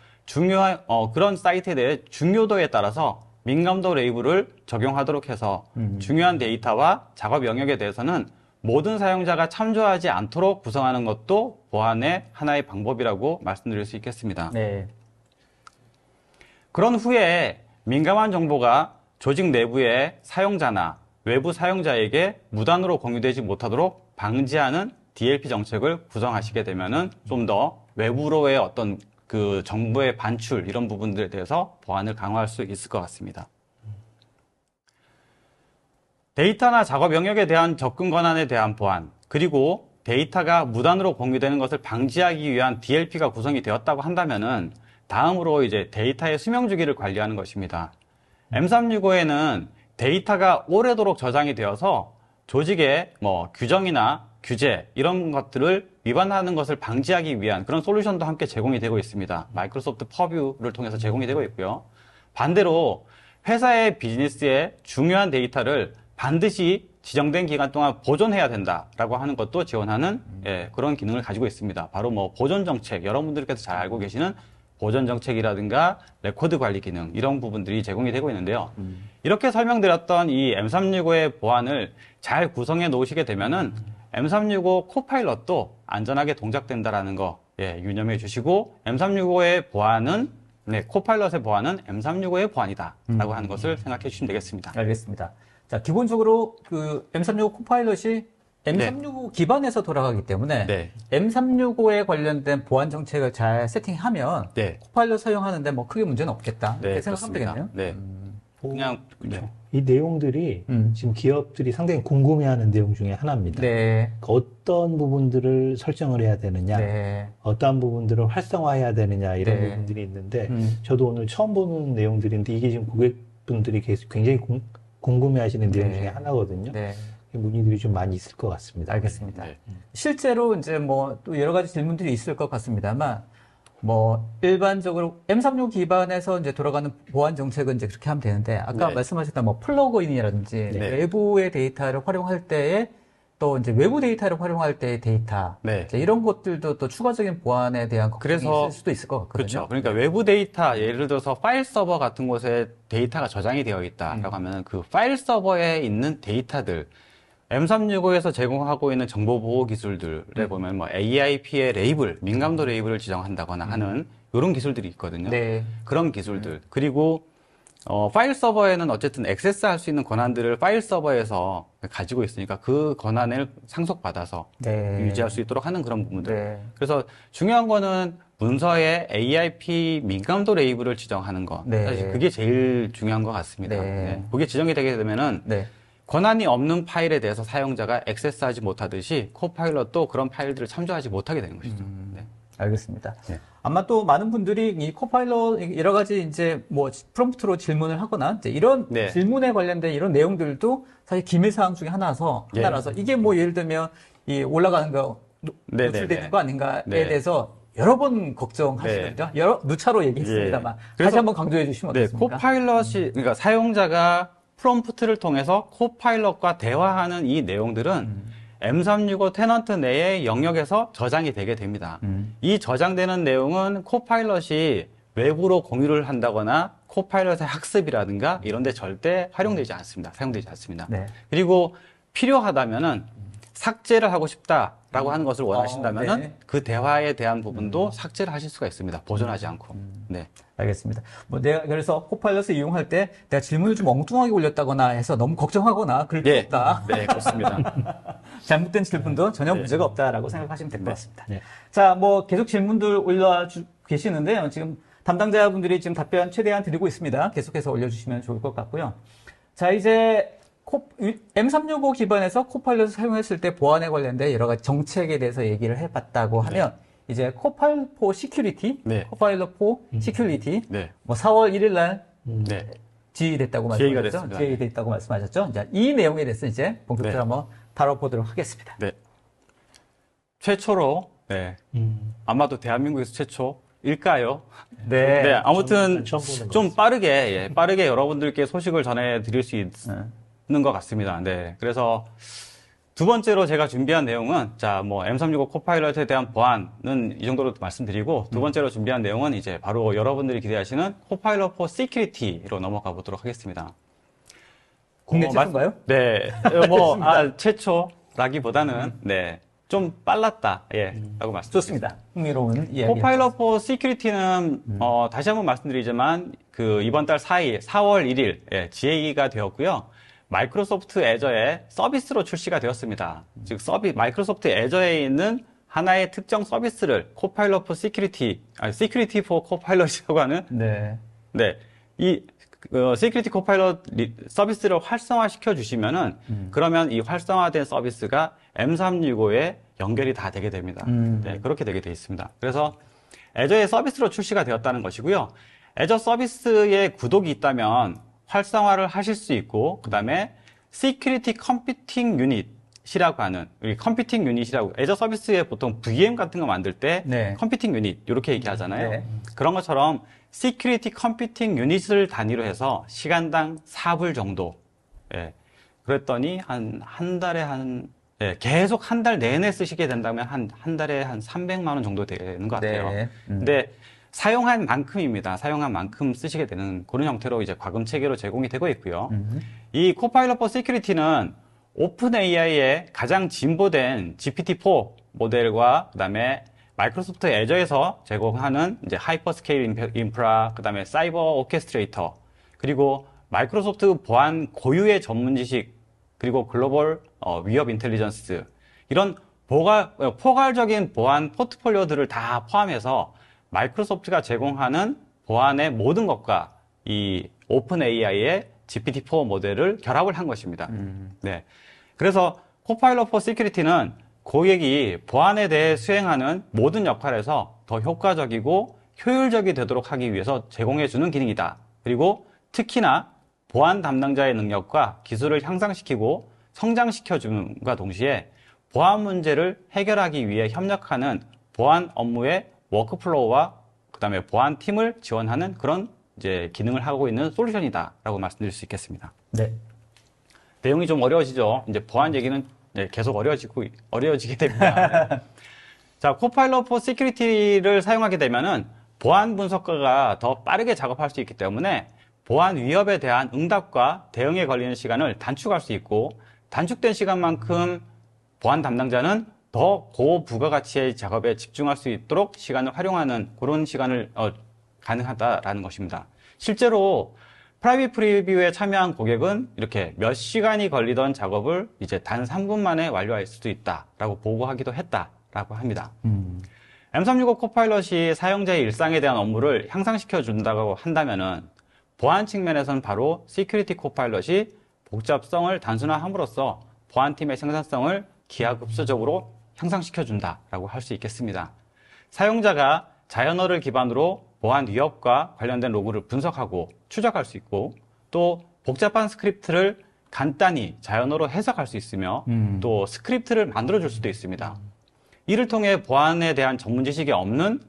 그런 사이트에 대해 중요도에 따라서 민감도 레이블을 적용하도록 해서 중요한 데이터와 작업 영역에 대해서는 모든 사용자가 참조하지 않도록 구성하는 것도 보안의 하나의 방법이라고 말씀드릴 수 있겠습니다. 네. 그런 후에 민감한 정보가 조직 내부의 사용자나 외부 사용자에게 무단으로 공유되지 못하도록 방지하는 DLP 정책을 구성하시게 되면은 좀 더 외부로의 어떤 그 정보의 반출 이런 부분들에 대해서 보안을 강화할 수 있을 것 같습니다. 데이터나 작업 영역에 대한 접근 권한에 대한 보안, 그리고 데이터가 무단으로 공유되는 것을 방지하기 위한 DLP가 구성이 되었다고 한다면은 다음으로 이제 데이터의 수명 주기를 관리하는 것입니다. M365에는 데이터가 오래도록 저장이 되어서 조직의 규정이나 규제 이런 것들을 위반하는 것을 방지하기 위한 그런 솔루션도 함께 제공이 되고 있습니다. 마이크로소프트 퍼뷰를 통해서 제공이 되고 있고요. 반대로 회사의 비즈니스의 중요한 데이터를 반드시 지정된 기간 동안 보존해야 된다라고 하는 것도 지원하는 그런 기능을 가지고 있습니다. 바로 보존 정책, 여러분들께서 잘 알고 계시는 보존 정책이라든가 레코드 관리 기능 이런 부분들이 제공이 되고 있는데요. 이렇게 설명드렸던 이 M365의 보안을 잘 구성해 놓으시게 되면은 M365 코파일럿도 안전하게 동작된다라는 거 유념해 주시고 M365의 보안은 코파일럿의 보안은 M365의 보안이다라고 하는 것을 생각해 주시면 되겠습니다. 알겠습니다. 자, 기본적으로 그 M365 코파일럿이 M365 기반에서 돌아가기 때문에 M365에 관련된 보안 정책을 잘 세팅하면 코파일럿 사용하는데 크게 문제는 없겠다 이렇게 생각하면 되겠네요. 네. 그냥 이 내용들이 지금 기업들이 상당히 궁금해하는 내용 중에 하나입니다. 네. 어떤 부분들을 설정을 해야 되느냐, 어떠한 부분들을 활성화해야 되느냐 이런 부분들이 있는데 저도 오늘 처음 보는 내용들인데 이게 지금 고객분들이 굉장히 궁금해하시는 내용 중에 하나거든요. 문의들이 좀 많이 있을 것 같습니다. 알겠습니다. 실제로 이제 또 여러 가지 질문들이 있을 것 같습니다만, 일반적으로 M365 기반에서 이제 돌아가는 보안 정책은 이제 그렇게 하면 되는데, 아까 말씀하셨던 플러그인이라든지 외부의 데이터를 활용할 때에 또 이제 외부 데이터를 활용할 때의 데이터, 이런 것들도 또 추가적인 보안에 대한 걱정이 있을 수도 있을 것 같거든요. 그렇죠. 그러니까 외부 데이터, 예를 들어서 파일 서버 같은 곳에 데이터가 저장이 되어 있다라고 하면 그 파일 서버에 있는 데이터들, M365에서 제공하고 있는 정보보호 기술들에 보면 AIP의 레이블, 민감도 레이블을 지정한다거나 하는 이런 기술들이 있거든요. 그런 기술들. 그리고 파일 서버에는 어쨌든 액세스할 수 있는 권한들을 파일 서버에서 가지고 있으니까 그 권한을 상속받아서 유지할 수 있도록 하는 그런 부분들. 그래서 중요한 거는 문서에 AIP 민감도 레이블을 지정하는 거. 사실 그게 제일 중요한 것 같습니다. 그게 지정이 되게 되면은 권한이 없는 파일에 대해서 사용자가 액세스하지 못하듯이 코파일럿도 그런 파일들을 참조하지 못하게 되는 것이죠. 알겠습니다. 아마 또 많은 분들이 이 코파일럿 여러 가지 이제 프롬프트로 질문을 하거나 이제 이런 질문에 관련된 이런 내용들도 사실 기밀 사항 중에 하나라서 이게 예를 들면 이 올라가는 거 노출되는 거 아닌가에 대해서 여러 번 걱정하시는데 누차로 얘기했습니다만 다시 한번 강조해 주시면 어떻습니까? 코파일럿이 그러니까 사용자가 프롬프트를 통해서 코파일럿과 대화하는 이 내용들은 M365 테넌트 내의 영역에서 저장이 되게 됩니다. 이 저장되는 내용은 코파일럿이 외부로 공유를 한다거나 코파일럿의 학습이라든가 이런 데 절대 활용되지 않습니다. 사용되지 않습니다. 그리고 필요하다면은 삭제를 하고 싶다, 라고 하는 것을 원하신다면은 네. 그 대화에 대한 부분도 삭제를 하실 수가 있습니다. 보존하지 않고. 네. 알겠습니다. 뭐 내가 그래서 코파일럿을 이용할 때 내가 질문을 좀 엉뚱하게 올렸다거나 해서 너무 걱정하거나 그럴 필요 예. 없다. 네, 그렇습니다. 잘못된 질문도 전혀 문제가 없다라고 생각하시면 될 것 같습니다. 네. 자, 뭐 계속 질문들 올려 계시는데요. 지금 담당자분들이 지금 답변 최대한 드리고 있습니다. 계속해서 올려주시면 좋을 것 같고요. 자, 이제 M365 기반에서 코파일럿을 사용했을 때 보안에 관련된 여러 가지 정책에 대해서 얘기를 해봤다고 하면 이제 코파일럿 포 시큐리티, 네. 코파일럿 포 시큐리티, 네. 뭐 4월 1일 날 네. 지휘됐다고 지휘가 말씀하셨죠? 됐습니다. 지휘됐다고 말씀하셨죠? 자, 이 내용에 대해서 이제 본격적으로 네. 한번 다뤄보도록 하겠습니다. 네. 최초로, 네. 아마도 대한민국에서 최초일까요? 네. 네. 아무튼 처음 보는 것 좀 빠르게 여러분들께 소식을 전해드릴 수 있는 것 같습니다. 네. 그래서 두 번째로 제가 준비한 내용은, 자, 뭐, M365 코파일럿에 대한 보안은 이 정도로 말씀드리고, 두 번째로 준비한 내용은 이제 바로 여러분들이 기대하시는 코파일럿 포 시큐리티로 넘어가 보도록 하겠습니다. 국내 최초인가요? 네. 최초라기보다는, 네. 좀 빨랐다. 예. 라고 말씀드립니다. 좋습니다. 흥미로운 이야기. 코파일럿 포 시큐리티는, 다시 한번 말씀드리지만, 이번 달 4월 1일, 예, GA가 되었고요. 마이크로소프트 애저에 서비스로 출시가 되었습니다. 즉, 마이크로소프트 애저에 있는 하나의 특정 서비스를 코파일럿 포 시큐리티 포 코파일럿이라고 하는, 네. 네. 시큐리티 코파일럿 서비스를 활성화시켜 주시면은, 그러면 이 활성화된 서비스가 M365에 연결이 다 되게 됩니다. 네, 그렇게 되게 되어 있습니다. 그래서 애저의 서비스로 출시가 되었다는 것이고요. 애저 서비스에 구독이 있다면 활성화를 하실 수 있고, 그 다음에 시큐리티 컴퓨팅 유닛이라고 하는, 우리 컴퓨팅 유닛이라고, 애저 서비스에 보통 VM 같은 거 만들 때 네. 컴퓨팅 유닛 이렇게 얘기하잖아요. 네. 그런 것처럼 시큐리티 컴퓨팅 유닛을 단위로 해서 시간당 4불 정도. 예. 그랬더니 한 달에 계속 한 달 내내 쓰시게 된다면 한 달에 한 300만 원 정도 되는 것 같아요. 네. 근데 사용한 만큼입니다. 사용한 만큼 쓰시게 되는 그런 형태로 이제 과금 체계로 제공이 되고 있고요. 이 코파일럿 포 시큐리티는 오픈 AI의 가장 진보된 GPT-4 모델과 그다음에 마이크로소프트 애저에서 제공하는 이제 하이퍼스케일 인프라, 그다음에 사이버 오케스트레이터, 그리고 마이크로소프트 보안 고유의 전문 지식, 그리고 글로벌 위협 인텔리전스, 이런 포괄적인 보안 포트폴리오들을 다 포함해서 마이크로소프트가 제공하는 보안의 모든 것과 이 오픈 AI의 GPT-4 모델을 결합을 한 것입니다. 네. 그래서 코파일럿 포 시큐리티는 고객이 보안에 대해 수행하는 모든 역할에서 더 효과적이고 효율적이 되도록 하기 위해서 제공해주는 기능이다. 그리고 특히나 보안 담당자의 능력과 기술을 향상시키고 성장시켜줌과 동시에 보안 문제를 해결하기 위해 협력하는 보안 업무의 워크플로우와 그다음에 보안 팀을 지원하는 그런 이제 기능을 하고 있는 솔루션이다라고 말씀드릴 수 있겠습니다. 네. 내용이 좀 어려워지죠. 이제 보안 얘기는 계속 어려워지게 됩니다. 자, 코파일럿 포 시큐리티를 사용하게 되면은 보안 분석가가 더 빠르게 작업할 수 있기 때문에 보안 위협에 대한 응답과 대응에 걸리는 시간을 단축할 수 있고, 단축된 시간만큼 보안 담당자는 더 고부가가치의 작업에 집중할 수 있도록 시간을 활용하는 그런 시간을 가능하다라는 것입니다. 실제로 프라이빗 프리뷰에 참여한 고객은 이렇게 몇 시간이 걸리던 작업을 이제 단 3분 만에 완료할 수도 있다라고 보고하기도 했다라고 합니다. M365 코파일럿이 사용자의 일상에 대한 업무를 향상시켜 준다고 한다면은 보안 측면에서는 바로 시큐리티 코파일럿이 복잡성을 단순화함으로써 보안팀의 생산성을 기하급수적으로 향상시켜 준다라고 할 수 있겠습니다. 사용자가 자연어를 기반으로 보안 위협과 관련된 로그를 분석하고 추적할 수 있고, 또 복잡한 스크립트를 간단히 자연어로 해석할 수 있으며 또 스크립트를 만들어줄 수도 있습니다. 이를 통해 보안에 대한 전문 지식이 없는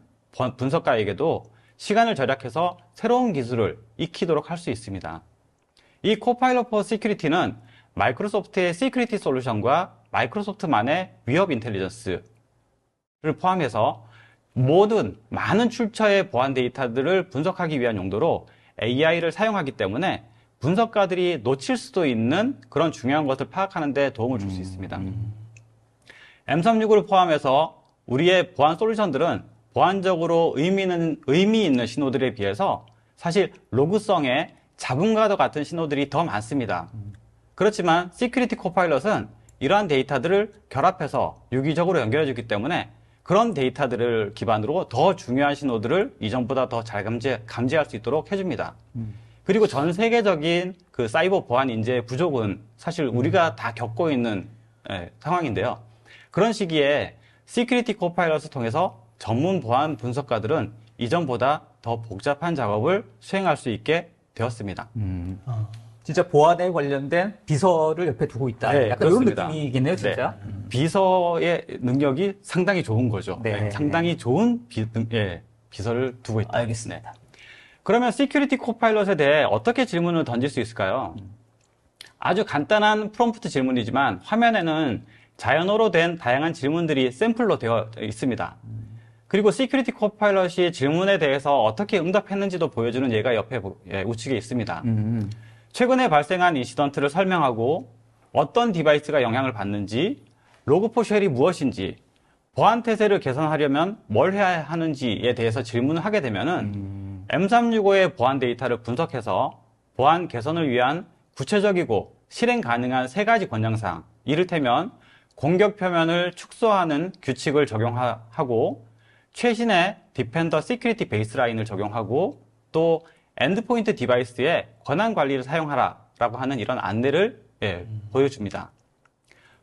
분석가에게도 시간을 절약해서 새로운 기술을 익히도록 할 수 있습니다. 이 코파일럿 포 시큐리티는 마이크로소프트의 시큐리티 솔루션과 마이크로소프트만의 위협 인텔리전스를 포함해서 많은 출처의 보안 데이터들을 분석하기 위한 용도로 AI를 사용하기 때문에 분석가들이 놓칠 수도 있는 그런 중요한 것을 파악하는 데 도움을 줄 수 있습니다. M365를 포함해서 우리의 보안 솔루션들은 보안적으로 의미 있는 신호들에 비해서 사실 로그성의 잡음과도 같은 신호들이 더 많습니다. 그렇지만 시큐리티 코파일럿은 이러한 데이터들을 결합해서 유기적으로 연결해주기 때문에 그런 데이터들을 기반으로 더 중요한 신호들을 이전보다 더 잘 감지할 수 있도록 해줍니다. 그리고 전 세계적인 그 사이버 보안 인재의 부족은 사실 우리가 다 겪고 있는 상황인데요. 그런 시기에 시큐리티 코파일럿을 통해서 전문 보안 분석가들은 이전보다 더 복잡한 작업을 수행할 수 있게 되었습니다. 진짜 보안에 관련된 비서를 옆에 두고 있다. 네, 약간 그렇습니다. 이런 느낌이겠네요, 진짜. 비서의 능력이 상당히 좋은 거죠. 네. 상당히 좋은 비서를 두고 있다. 알겠습니다. 그러면 시큐리티 코파일럿에 대해 어떻게 질문을 던질 수 있을까요? 아주 간단한 프롬프트 질문이지만 화면에는 자연어로 된 다양한 질문들이 샘플로 되어 있습니다. 그리고 시큐리티 코파일럿이 질문에 대해서 어떻게 응답했는지도 보여주는 예가 옆에 우측에 있습니다. 최근에 발생한 인시던트를 설명하고 어떤 디바이스가 영향을 받는지, 로그4쉘이 무엇인지, 보안 태세를 개선하려면 뭘 해야 하는지에 대해서 질문을 하게 되면은 M365의 보안 데이터를 분석해서 보안 개선을 위한 구체적이고 실행 가능한 3가지 권장사항, 이를테면 공격 표면을 축소하는 규칙을 적용하고 최신의 디펜더 시큐리티 베이스라인을 적용하고 또 엔드포인트 디바이스의 권한 관리를 사용하라라고 하는 이런 안내를 보여줍니다.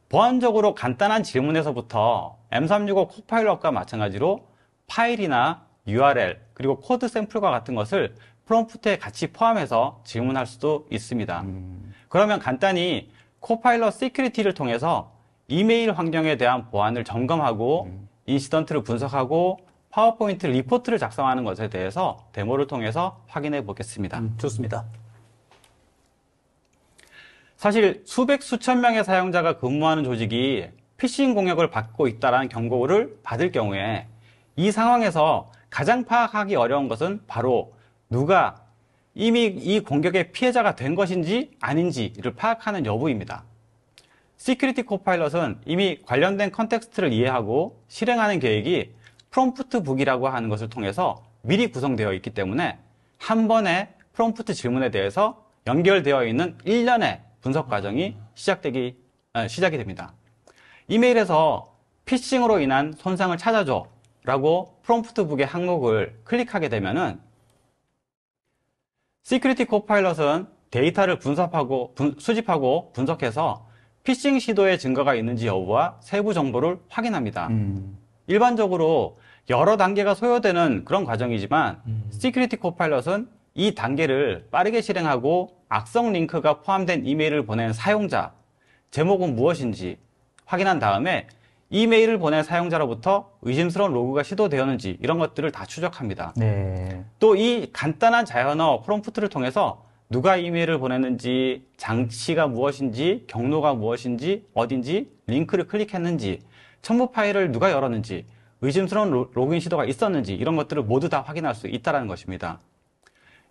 보안적으로 간단한 질문에서부터 M365 코파일럿과 마찬가지로 파일이나 URL 그리고 코드 샘플과 같은 것을 프롬프트에 같이 포함해서 질문할 수도 있습니다. 그러면 간단히 코파일럿 시큐리티를 통해서 이메일 환경에 대한 보안을 점검하고 인시던트를 분석하고 파워포인트 리포트를 작성하는 것에 대해서 데모를 통해서 확인해 보겠습니다. 좋습니다. 사실 수백 수천 명의 사용자가 근무하는 조직이 피싱 공격을 받고 있다는 경고를 받을 경우에 이 상황에서 가장 파악하기 어려운 것은 바로 누가 이미 이 공격의 피해자가 된 것인지 아닌지를 파악하는 여부입니다. 시큐리티 코파일럿은 이미 관련된 컨텍스트를 이해하고 실행하는 계획이 프롬프트 북이라고 하는 것을 통해서 미리 구성되어 있기 때문에 한 번의 프롬프트 질문에 대해서 연결되어 있는 일련의 분석 과정이 시작이 됩니다. 이메일에서 피싱으로 인한 손상을 찾아줘 라고 프롬프트 북의 항목을 클릭하게 되면은 시큐리티 코파일럿은 데이터를 수집하고 분석해서 피싱 시도의 증거가 있는지 여부와 세부 정보를 확인합니다. 일반적으로 여러 단계가 소요되는 그런 과정이지만 시큐리티 코파일럿은 이 단계를 빠르게 실행하고 악성 링크가 포함된 이메일을 보낸 사용자, 제목은 무엇인지 확인한 다음에 이메일을 보낸 사용자로부터 의심스러운 로그가 시도되었는지 이런 것들을 다 추적합니다. 네. 또 이 간단한 자연어 프롬프트를 통해서 누가 이메일을 보냈는지, 장치가 무엇인지, 경로가 무엇인지, 어딘지, 링크를 클릭했는지, 첨부 파일을 누가 열었는지, 의심스러운 로그인 시도가 있었는지 이런 것들을 모두 다 확인할 수 있다는 것입니다.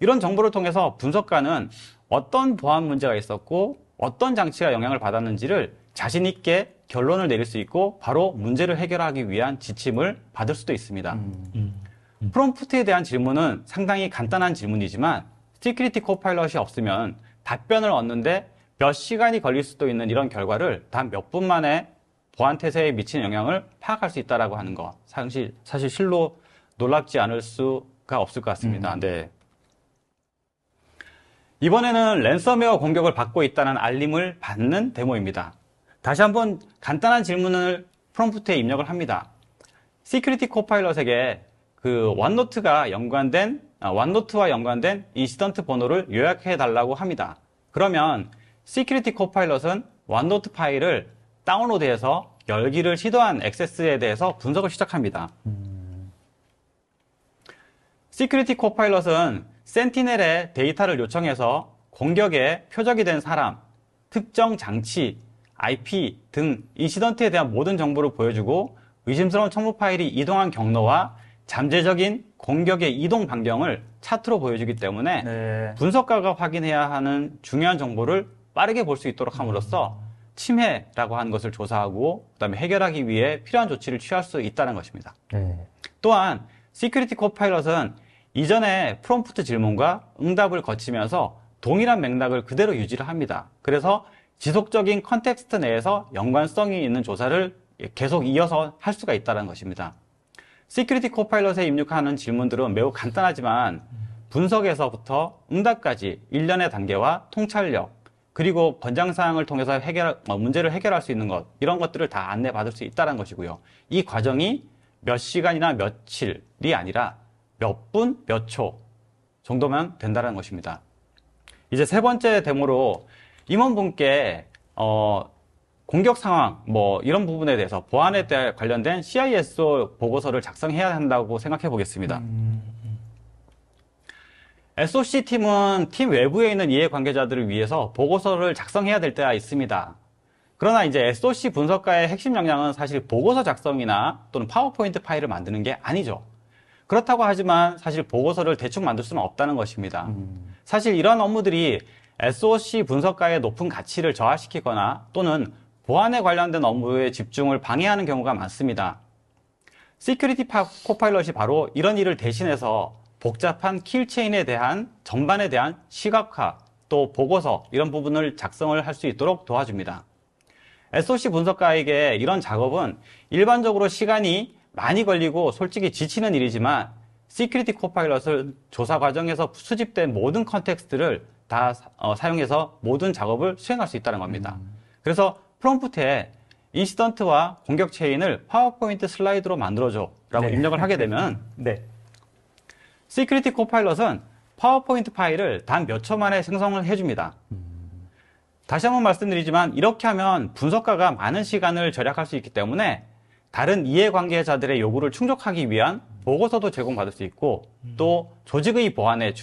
이런 정보를 통해서 분석가는 어떤 보안 문제가 있었고 어떤 장치가 영향을 받았는지를 자신 있게 결론을 내릴 수 있고 바로 문제를 해결하기 위한 지침을 받을 수도 있습니다. 프롬프트에 대한 질문은 상당히 간단한 질문이지만 시큐리티 코파일럿이 없으면 답변을 얻는데 몇 시간이 걸릴 수도 있는 이런 결과를 단 몇 분 만에 보안 태세에 미치는 영향을 파악할 수 있다라고 하는 것. 사실 실로 놀랍지 않을 수가 없을 것 같습니다. 네. 이번에는 랜섬웨어 공격을 받고 있다는 알림을 받는 데모입니다. 다시 한번 간단한 질문을 프롬프트에 입력을 합니다. 시큐리티 코파일럿에게 그 원노트와 연관된 인시던트 번호를 요약해 달라고 합니다. 그러면 시큐리티 코파일럿은 원노트 파일을 다운로드해서 열기를 시도한 액세스에 대해서 분석을 시작합니다. 시큐리티 코파일럿은 센티넬에 데이터를 요청해서 공격의 표적이 된 사람, 특정 장치, IP 등 인시던트에 대한 모든 정보를 보여주고 의심스러운 첨부 파일이 이동한 경로와 잠재적인 공격의 이동 반경을 차트로 보여주기 때문에 분석가가 확인해야 하는 중요한 정보를 빠르게 볼 수 있도록 함으로써 침해라고 하는 것을 조사하고 그다음에 해결하기 위해 필요한 조치를 취할 수 있다는 것입니다. 네. 또한 시큐리티 코파일럿은 이전에 프롬프트 질문과 응답을 거치면서 동일한 맥락을 그대로 유지를 합니다. 그래서 지속적인 컨텍스트 내에서 연관성이 있는 조사를 계속 이어서 할 수가 있다는 것입니다. 시큐리티 코파일럿에 입력하는 질문들은 매우 간단하지만 분석에서부터 응답까지 일련의 단계와 통찰력, 그리고 권장사항을 통해서 문제를 해결할 수 있는 것, 이런 것들을 다 안내받을 수 있다는 것이고요. 이 과정이 몇 시간이나 며칠이 아니라 몇 분, 몇 초 정도면 된다는 것입니다. 이제 세 번째 데모로 임원분께 공격 상황 이런 부분에 대해서 보안에 관련된 CISO 보고서를 작성해야 한다고 생각해 보겠습니다. SOC 팀은 팀 외부에 있는 이해관계자들을 위해서 보고서를 작성해야 될 때가 있습니다. 그러나 이제 SOC 분석가의 핵심 역량은 사실 보고서 작성이나 또는 파워포인트 파일을 만드는 게 아니죠. 그렇다고 하지만 사실 보고서를 대충 만들 수는 없다는 것입니다. 사실 이런 업무들이 SOC 분석가의 높은 가치를 저하시키거나 또는 보안에 관련된 업무에 집중을 방해하는 경우가 많습니다. 시큐리티 코파일럿이 바로 이런 일을 대신해서 복잡한 킬체인에 대한 전반에 대한 시각화, 또 보고서 이런 부분을 작성을 할 수 있도록 도와줍니다. SOC 분석가에게 이런 작업은 일반적으로 시간이 많이 걸리고 솔직히 지치는 일이지만 시큐리티 코파일럿을 조사 과정에서 수집된 모든 컨텍스트를 다 사용해서 모든 작업을 수행할 수 있다는 겁니다. 그래서 프롬프트에 인시던트와 공격 체인을 파워포인트 슬라이드로 만들어줘 라고 네. 입력을 하게 되면 네. 시큐리티 코파일럿은 파워포인트 파일을 단 몇 초 만에 생성을 해줍니다. 다시 한번 말씀드리지만 이렇게 하면 분석가가 많은 시간을 절약할 수 있기 때문에 다른 이해관계자들의 요구를 충족하기 위한 보고서도 제공받을 수 있고 또 조직의 보안에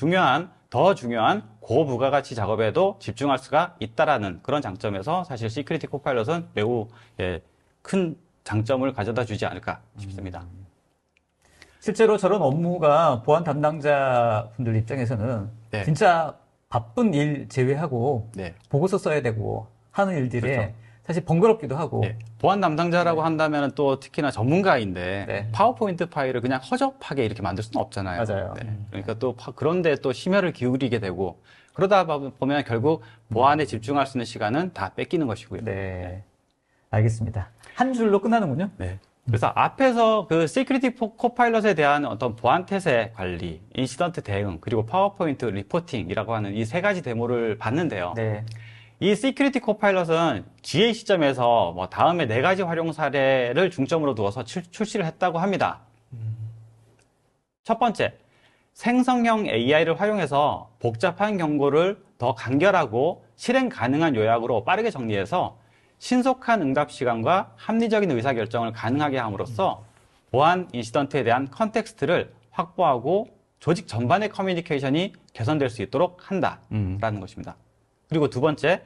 더 중요한 고부가가치 작업에도 집중할 수가 있다라는 그런 장점에서 사실 시큐리티 코파일럿은 매우 큰 장점을 가져다 주지 않을까 싶습니다. 실제로 저런 업무가 보안 담당자 분들 입장에서는 네. 진짜 바쁜 일 제외하고 네. 보고서 써야 되고 하는 일들에 그렇죠. 사실 번거롭기도 하고 네. 보안 담당자라고 한다면 또 특히나 전문가인데 네. 파워포인트 파일을 그냥 허접하게 이렇게 만들 수는 없잖아요. 맞아요. 네. 그러니까 또 그런데 또 심혈을 기울이게 되고 그러다 보면 결국 보안에 집중할 수 있는 시간은 다 뺏기는 것이고요. 네. 알겠습니다. 한 줄로 끝나는군요. 네. 그래서 앞에서 그 시큐리티 코파일럿에 대한 어떤 보안 태세 관리, 인시던트 대응, 그리고 파워포인트 리포팅이라고 하는 이 세 가지 데모를 봤는데요. 네. 이 시큐리티 코파일럿은 GA 시점에서 다음에 4가지 활용 사례를 중점으로 두어서 출시를 했다고 합니다. 첫 번째, 생성형 AI를 활용해서 복잡한 경고를 더 간결하고 실행 가능한 요약으로 빠르게 정리해서 신속한 응답 시간과 합리적인 의사결정을 가능하게 함으로써 보안 인시던트에 대한 컨텍스트를 확보하고 조직 전반의 커뮤니케이션이 개선될 수 있도록 한다라는 것입니다. 그리고 두 번째,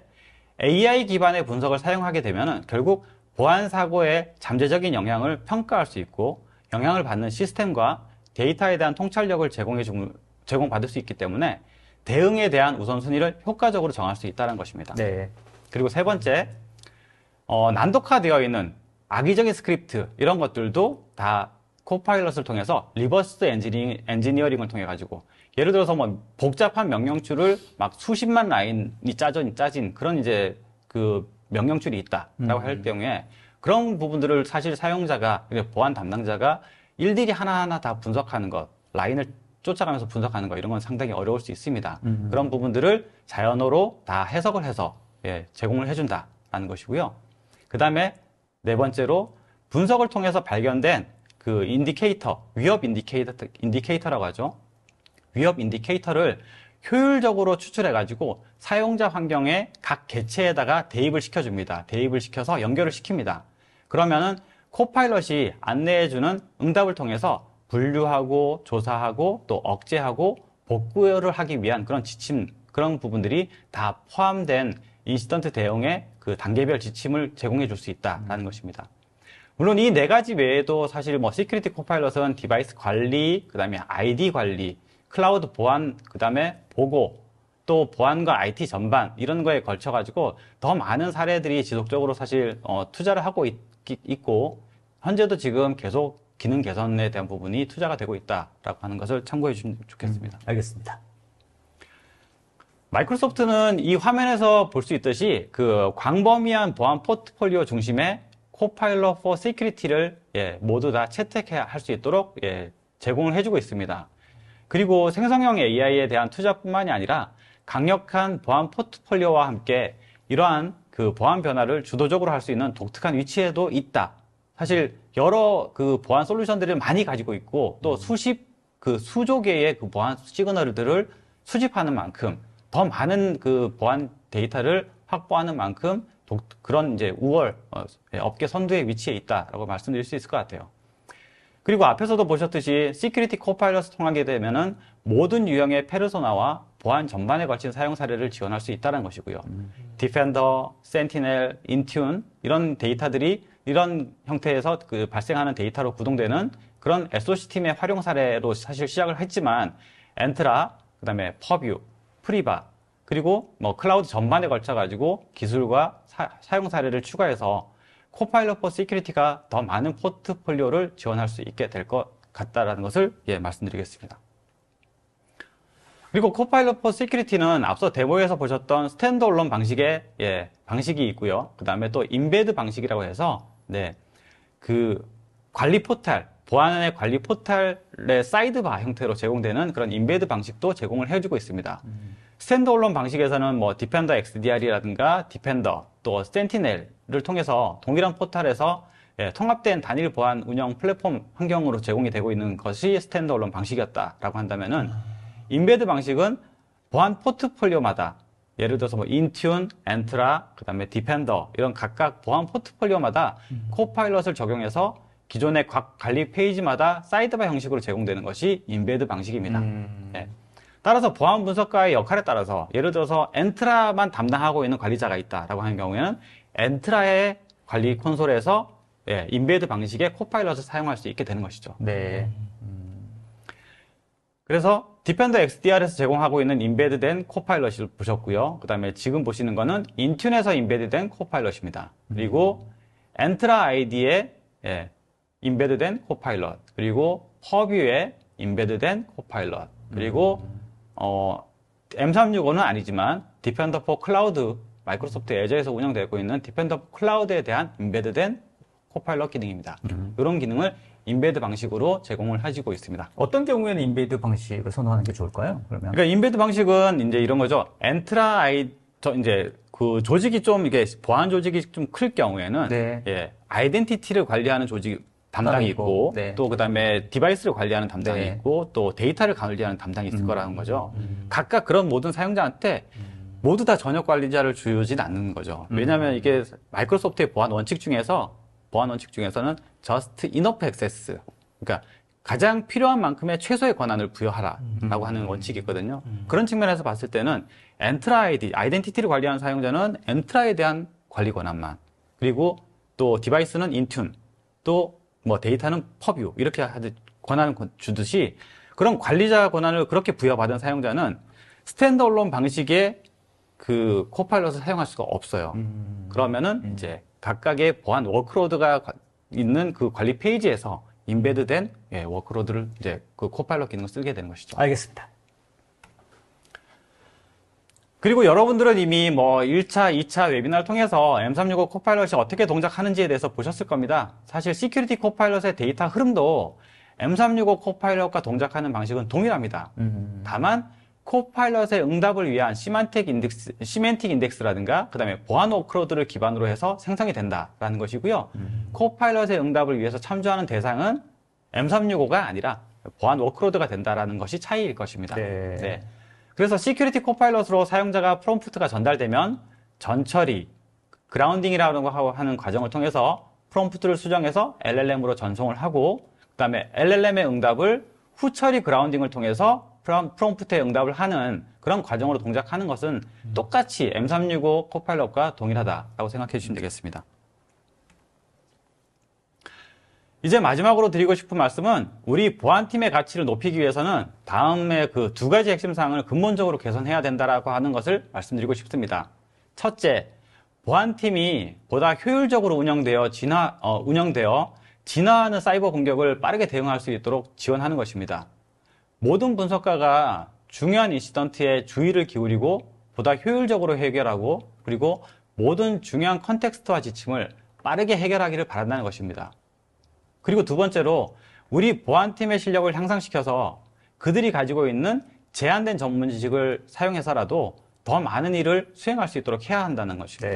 AI 기반의 분석을 사용하게 되면 결국 보안 사고의 잠재적인 영향을 평가할 수 있고 영향을 받는 시스템과 데이터에 대한 통찰력을 제공받을 수 있기 때문에 대응에 대한 우선순위를 효과적으로 정할 수 있다는 것입니다. 네. 그리고 세 번째, 난독화되어 있는 악의적인 스크립트 이런 것들도 다 코파일럿을 통해서 리버스 엔지니어링을 통해 가지고 예를 들어서 복잡한 명령줄을 막 수십만 라인이 짜진 그런 이제 그 명령줄이 있다라고 할 경우에 그런 부분들을 사실 사용자가 보안 담당자가 일일이 하나하나 다 분석하는 것, 라인을 쫓아가면서 분석하는 것 이런 건 상당히 어려울 수 있습니다. 그런 부분들을 자연어로 다 해석을 해서 제공을 해준다라는 것이고요. 그 다음에 네 번째로 분석을 통해서 발견된 그 인디케이터, 위협 인디케이터라고 하죠. 위협 인디케이터를 효율적으로 추출해가지고 사용자 환경의 각 개체에다가 대입을 시켜줍니다. 대입을 시켜서 연결을 시킵니다. 그러면은 코파일럿이 안내해주는 응답을 통해서 분류하고 조사하고 또 억제하고 복구를 하기 위한 그런 지침, 그런 부분들이 다 포함된 인시던트 대응의 그 단계별 지침을 제공해 줄 수 있다라는 것입니다. 물론 이 네 가지 외에도 사실 시큐리티 코파일럿은 디바이스 관리, 그 다음에 아이디 관리, 클라우드 보안, 그 다음에 보고, 또 보안과 IT 전반 이런 거에 걸쳐 가지고 더 많은 사례들이 지속적으로 사실 투자를 하고 있고 현재도 지금 계속 기능 개선에 대한 부분이 투자가 되고 있다라고 하는 것을 참고해 주시면 좋겠습니다. 알겠습니다. 마이크로소프트는 이 화면에서 볼 수 있듯이 그 광범위한 보안 포트폴리오 중심의 코파일럿 for Security를 모두 다 채택할 수 있도록 제공을 해주고 있습니다. 그리고 생성형 AI에 대한 투자뿐만이 아니라 강력한 보안 포트폴리오와 함께 이러한 그 보안 변화를 주도적으로 할 수 있는 독특한 위치에도 있다. 사실 여러 그 보안 솔루션들을 많이 가지고 있고 또 수조 개의 그 보안 시그널들을 수집하는 만큼 더 많은 그 보안 데이터를 확보하는 만큼 그런 이제 우월 업계 선두의 위치에 있다라고 말씀드릴 수 있을 것 같아요. 그리고 앞에서도 보셨듯이 시큐리티 코파일럿을 통하게 되면은 모든 유형의 페르소나와 보안 전반에 걸친 사용 사례를 지원할 수 있다는 것이고요. 디펜더, 센티넬, 인튠 이런 데이터들이 이런 형태에서 그 발생하는 데이터로 구동되는 그런 SOC 팀의 활용 사례로 사실 시작을 했지만 엔트라, 그다음에 퍼뷰, 프리바 그리고 뭐 클라우드 전반에 걸쳐 가지고 기술과 사용 사례를 추가해서 코파일럿 for 시큐리티가 더 많은 포트폴리오를 지원할 수 있게 될 것 같다라는 것을 말씀드리겠습니다. 그리고 코파일럿 for 시큐리티는 앞서 데모에서 보셨던 스탠드얼론 방식의 방식이 있고요. 그 다음에 또 인베드 방식이라고 해서 그 관리 포탈, 보안의 관리 포탈의 사이드바 형태로 제공되는 그런 인베드 방식도 제공을 해주고 있습니다. 스탠드얼론 방식에서는 뭐 디펜더 XDR이라든가 디펜더 또 센티넬을 통해서 동일한 포탈에서 통합된 단일 보안 운영 플랫폼 환경으로 제공이 되고 있는 것이 스탠드얼론 방식이었다라고 한다면은 인베드 방식은 보안 포트폴리오마다 예를 들어서 뭐 인튠, 엔트라, 그다음에 디펜더 이런 각각 보안 포트폴리오마다 코파일럿을 적용해서 기존의 각 관리 페이지마다 사이드바 형식으로 제공되는 것이 인베드 방식입니다. 따라서 보안 분석가의 역할에 따라서 예를 들어서 엔트라만 담당하고 있는 관리자가 있다라고 하는 경우에는 엔트라의 관리 콘솔에서 인베드 방식의 코파일럿을 사용할 수 있게 되는 것이죠. 네. 그래서 디펜더 XDR에서 제공하고 있는 인베드된 코파일럿을 보셨고요. 그 다음에 지금 보시는 거는 인튠에서 인베드된 코파일럿입니다. 그리고 엔트라 아이디에 인베드된 코파일럿, 그리고 퍼뷰에 인베드된 코파일럿, 그리고 M365는 아니지만 디펜더 포 클라우드, 마이크로소프트 애저에서 운영되고 있는 디펜더 포 클라우드에 대한 인베드된 코파일럿 기능입니다. 이런 기능을 인베드 방식으로 제공을 해주고 있습니다. 어떤 경우에는 인베드 방식을 선호하는 게 좋을까요? 그러면 그러니까 인베드 방식은 이제 이런 거죠. 엔트라 이제 그 조직이 좀 이게 보안 조직이 좀 클 경우에는 아이덴티티를 관리하는 조직 담당이 있고 또 그다음에 디바이스를 관리하는 담당이 있고 또 데이터를 관리하는 담당이 있을 거라는 거죠. 각각 그런 모든 사용자한테 모두 다 전역 관리자를 주진 않는 거죠. 왜냐하면 이게 마이크로소프트의 보안 원칙 중에서는 just enough access, 그러니까 가장 필요한 만큼의 최소의 권한을 부여하라라고 하는 원칙이 있거든요. 그런 측면에서 봤을 때는 엔트라 아이덴티티를 관리하는 사용자는 엔트라에 대한 관리 권한만, 그리고 또 디바이스는 인튠, 또 뭐 데이터는 퍼뷰 이렇게 권한을 주듯이 그런 관리자 권한을 그렇게 부여받은 사용자는 스탠드얼론 방식의 그 코파일럿을 사용할 수가 없어요. 그러면은 이제 각각의 보안 워크로드가 있는 그 관리 페이지에서 인베드된 워크로드를 이제 그 코파일럿 기능을 쓰게 되는 것이죠. 알겠습니다. 그리고 여러분들은 이미 뭐 1차, 2차 웨비나를 통해서 M365 코파일럿이 어떻게 동작하는지에 대해서 보셨을 겁니다. 사실 시큐리티 코파일럿의 데이터 흐름도 M365 코파일럿과 동작하는 방식은 동일합니다. 다만 코파일럿의 응답을 위한 시멘틱 인덱스라든가 그다음에 보안 워크로드를 기반으로 해서 생성이 된다라는 것이고요. 코파일럿의 응답을 위해서 참조하는 대상은 M365가 아니라 보안 워크로드가 된다라는 것이 차이일 것입니다. 네. 그래서 시큐리티 코파일럿으로 사용자가 프롬프트가 전달되면 전처리, 그라운딩이라고 하는 과정을 통해서 프롬프트를 수정해서 LLM으로 전송을 하고 그다음에 LLM의 응답을 후처리 그라운딩을 통해서 프롬프트에 응답을 하는 그런 과정으로 동작하는 것은 똑같이 M365 코파일럿과 동일하다라고 생각해 주시면 되겠습니다. 이제 마지막으로 드리고 싶은 말씀은 우리 보안팀의 가치를 높이기 위해서는 다음에 그 두 가지 핵심 사항을 근본적으로 개선해야 된다라고 하는 것을 말씀드리고 싶습니다. 첫째, 보안팀이 보다 효율적으로 운영되어 진화하는 사이버 공격을 빠르게 대응할 수 있도록 지원하는 것입니다. 모든 분석가가 중요한 인시던트에 주의를 기울이고 보다 효율적으로 해결하고 그리고 모든 중요한 컨텍스트와 지침을 빠르게 해결하기를 바란다는 것입니다. 그리고 두 번째로 우리 보안팀의 실력을 향상시켜서 그들이 가지고 있는 제한된 전문 지식을 사용해서라도 더 많은 일을 수행할 수 있도록 해야 한다는 것입니다.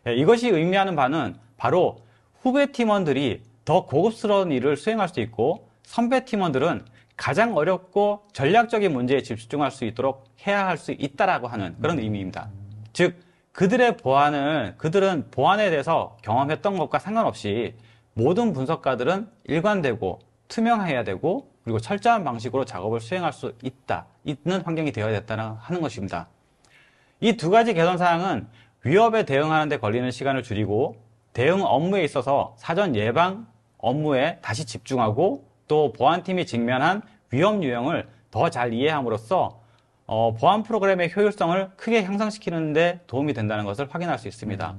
네. 이것이 의미하는 바는 바로 후배 팀원들이 더 고급스러운 일을 수행할 수 있고 선배 팀원들은 가장 어렵고 전략적인 문제에 집중할 수 있도록 해야 할 수 있다라고 하는 그런 의미입니다. 즉 그들은 보안에 대해서 경험했던 것과 상관없이 모든 분석가들은 일관되고 투명해야 되고 그리고 철저한 방식으로 작업을 수행할 수 있는 환경이 되어야 하는 것입니다. 이 두 가지 개선 사항은 위협에 대응하는 데 걸리는 시간을 줄이고 대응 업무에 있어서 사전 예방 업무에 다시 집중하고 또 보안팀이 직면한 위험 유형을 더 잘 이해함으로써 보안 프로그램의 효율성을 크게 향상시키는 데 도움이 된다는 것을 확인할 수 있습니다.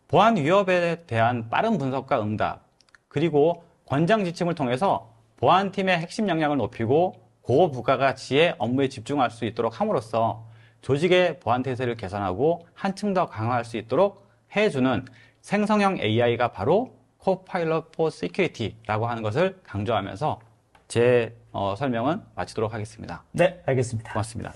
보안 위협에 대한 빠른 분석과 응답, 그리고 권장 지침을 통해서 보안팀의 핵심 역량을 높이고 고부가 가치의 업무에 집중할 수 있도록 함으로써 조직의 보안 태세를 개선하고 한층 더 강화할 수 있도록 해주는 생성형 AI가 바로 Copilot for Security라고 하는 것을 강조하면서 제 설명은 마치도록 하겠습니다. 네, 알겠습니다. 고맙습니다.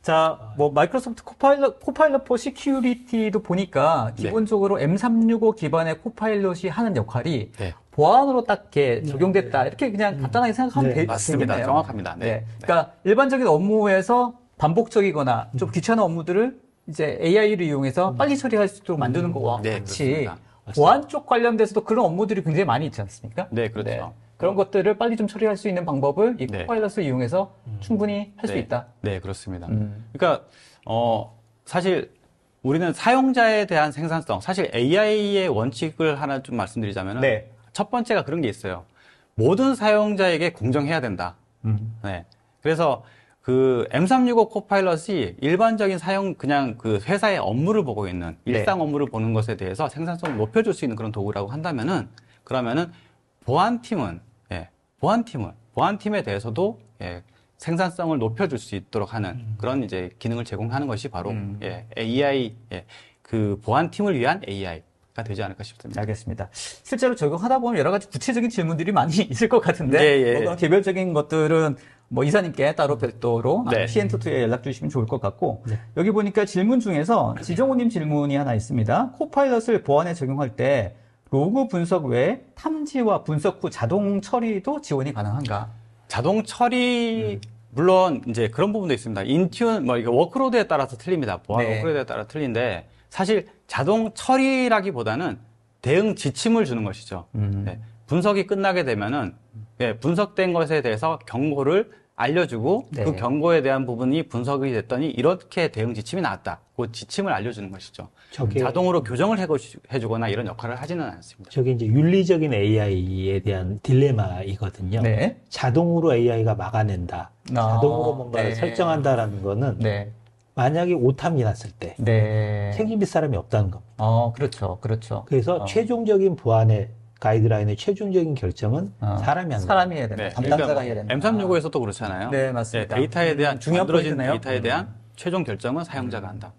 자, 뭐 마이크로소프트 코파일럿 포 시큐리티도 보니까 기본적으로 M365 기반의 코파일럿이 하는 역할이 네. 보안으로 딱 이렇게 적용됐다. 이렇게 그냥 간단하게 생각하면 맞습니다. 되겠네요. 정확합니다. 네. 그러니까 일반적인 업무에서 반복적이거나 좀 귀찮은 업무들을 이제 AI를 이용해서 빨리 처리할 수 있도록 만드는 거와 네, 같이 그렇습니다. 보안 쪽 관련돼서도 그런 업무들이 굉장히 많이 있지 않습니까? 네, 그렇죠. 그런 것들을 빨리 좀 처리할 수 있는 방법을 이 네. 코파일럿을 이용해서 충분히 할 수 네. 있다. 네, 그렇습니다. 그러니까 사실 우리는 사용자에 대한 생산성, 사실 AI의 원칙을 하나 좀 말씀드리자면은 네. 첫 번째가 그런 게 있어요. 모든 사용자에게 공정해야 된다. 네. 그래서 그 M365 코파일럿이 일반적인 그냥 그 회사의 업무를 보고 있는 일상 업무를 보는 것에 대해서 생산성을 높여줄 수 있는 그런 도구라고 그러면은 보안팀에 대해서도 생산성을 높여줄 수 있도록 하는 그런 이제 기능을 제공하는 것이 바로 AI 그 보안팀을 위한 AI가 되지 않을까 싶습니다. 알겠습니다. 실제로 적용하다 보면 여러 가지 구체적인 질문들이 많이 있을 것 같은데 뭐 그런 개별적인 것들은 뭐 이사님께 따로 별도로 CN2T에 연락 주시면 좋을 것 같고 여기 보니까 질문 중에서 지정호님 질문이 하나 있습니다. 코파일럿을 보안에 적용할 때 로그 분석 외에 탐지와 분석 후 자동 처리도 지원이 가능한가? 자동 처리 물론 이제 그런 부분도 있습니다. 인튠 이게 워크로드에 따라서 틀립니다. 보안 워크로드에 따라 틀린데 사실 자동 처리라기보다는 대응 지침을 주는 것이죠. 분석이 끝나게 되면은 분석된 것에 대해서 경고를 알려주고 그 경고에 대한 부분이 분석이 됐더니 이렇게 대응 지침이 나왔다. 그 지침을 알려주는 것이죠. 자동으로 교정을 해주거나 이런 역할을 하지는 않습니다. 저게 이제 윤리적인 AI에 대한 딜레마이거든요. 자동으로 AI가 막아낸다. 자동으로 뭔가를 설정한다라는 거는 만약에 오탐이 났을 때 책임질 사람이 없다는 겁니다. 그렇죠. 그래서 최종적인 보안의 가이드라인의 최종적인 결정은 사람이 한다. 사람이 해야 된다. 담당자가 해야 된다. M365에서도 그렇잖아요. 네, 맞습니다. 데이터에 대한 만들어진 포인트네요. 데이터에 대한 최종 결정은 사용자가 한다.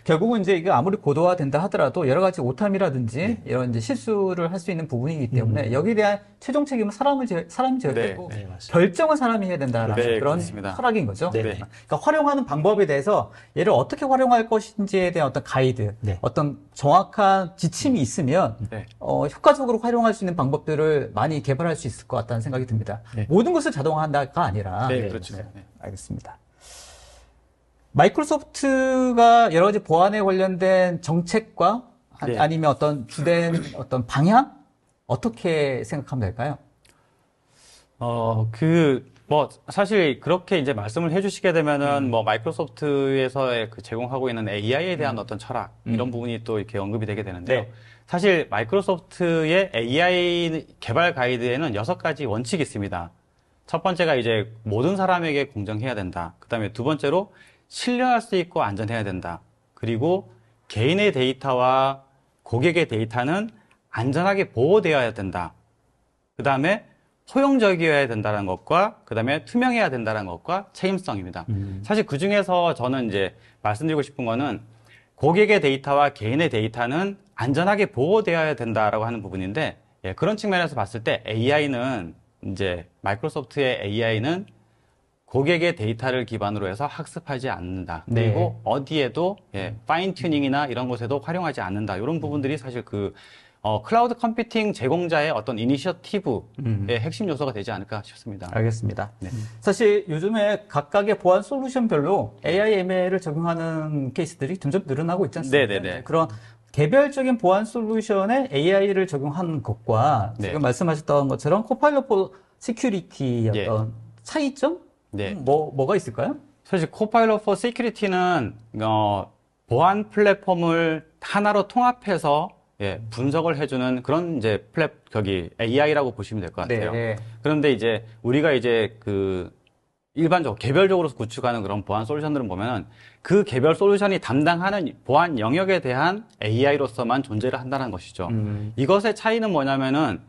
결국은 이제 이게 아무리 고도화된다 하더라도 여러 가지 오탐이라든지 이런 이제 실수를 할 수 있는 부분이기 때문에 여기에 대한 최종 책임은 사람이 져야 되고 결정은 사람이 해야 된다라는 그런 그렇습니다. 철학인 거죠. 그러니까 활용하는 방법에 대해서 얘를 어떻게 활용할 것인지에 대한 어떤 가이드, 어떤 정확한 지침이 있으면 효과적으로 활용할 수 있는 방법들을 많이 개발할 수 있을 것 같다는 생각이 듭니다. 모든 것을 자동화한다가 아니라. 그렇죠. 알겠습니다. 마이크로소프트가 여러 가지 보안에 관련된 정책과 아니면 어떤 주된 어떤 방향 어떻게 생각하면 될까요? 사실 그렇게 이제 말씀을 해주시게 되면은 마이크로소프트에서 제공하고 있는 AI에 대한 어떤 철학 이런 부분이 또 이렇게 언급이 되게 되는데요. 사실 마이크로소프트의 AI 개발 가이드에는 6가지 원칙이 있습니다. 첫 번째가 이제 모든 사람에게 공정해야 된다. 그 다음에 두 번째로 신뢰할 수 있고 안전해야 된다. 그리고 개인의 데이터와 고객의 데이터는 안전하게 보호되어야 된다. 그 다음에 포용적이어야 된다는 것과 그 다음에 투명해야 된다는 것과 책임성입니다. 사실 그 중에서 저는 이제 말씀드리고 싶은 거는 고객의 데이터와 개인의 데이터는 안전하게 보호되어야 된다라고 하는 부분인데, 예, 그런 측면에서 봤을 때 AI는 이제 마이크로소프트의 AI는 고객의 데이터를 기반으로 해서 학습하지 않는다. 네. 그리고 어디에도 예, 파인 튜닝이나 이런 곳에도 활용하지 않는다. 이런 부분들이 사실 그 클라우드 컴퓨팅 제공자의 어떤 이니셔티브의 핵심 요소가 되지 않을까 싶습니다. 알겠습니다. 네. 사실 요즘에 각각의 보안 솔루션별로 AI, ML을 적용하는 케이스들이 점점 늘어나고 있지 않습니까? 네네네. 그런 개별적인 보안 솔루션에 AI를 적용하는 것과 네. 지금 말씀하셨던 것처럼 코파일럿 포 시큐리티 예. 어떤 차이점? 네. 뭐가 있을까요? 사실 코파일럿 포 시큐리티는 보안 플랫폼을 하나로 통합해서 예, 분석을 해주는 그런 이제 AI라고 보시면 될 것 같아요. 네. 그런데 이제 우리가 이제 그 일반적으로 개별적으로 구축하는 그런 보안 솔루션들은 보면은 그 개별 솔루션이 담당하는 보안 영역에 대한 AI로서만 존재를 한다는 것이죠. 이것의 차이는 뭐냐면은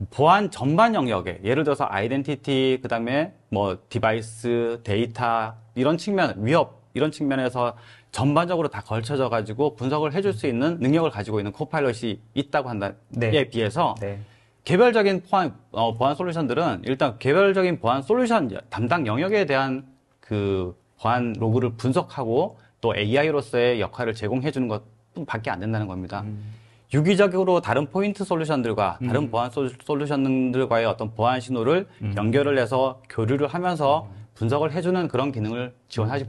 보안 전반 영역에 예를 들어서 아이덴티티 그다음에 뭐 디바이스, 데이터 이런 측면, 위협 이런 측면에서 전반적으로 다 걸쳐져 가지고 분석을 해줄 수 있는 능력을 가지고 있는 코파일럿이 있다고 한다에 네. 비해서 네. 개별적인 보안 솔루션들은 일단 개별적인 보안 솔루션 담당 영역에 대한 그 보안 로그를 분석하고 또 AI로서의 역할을 제공해 주는 것밖에 안 된다는 겁니다. 유기적으로 다른 포인트 솔루션들과 다른 보안 솔루션들과의 어떤 보안 신호를 연결을 해서 교류를 하면서 분석을 해주는 그런 기능을 지원하지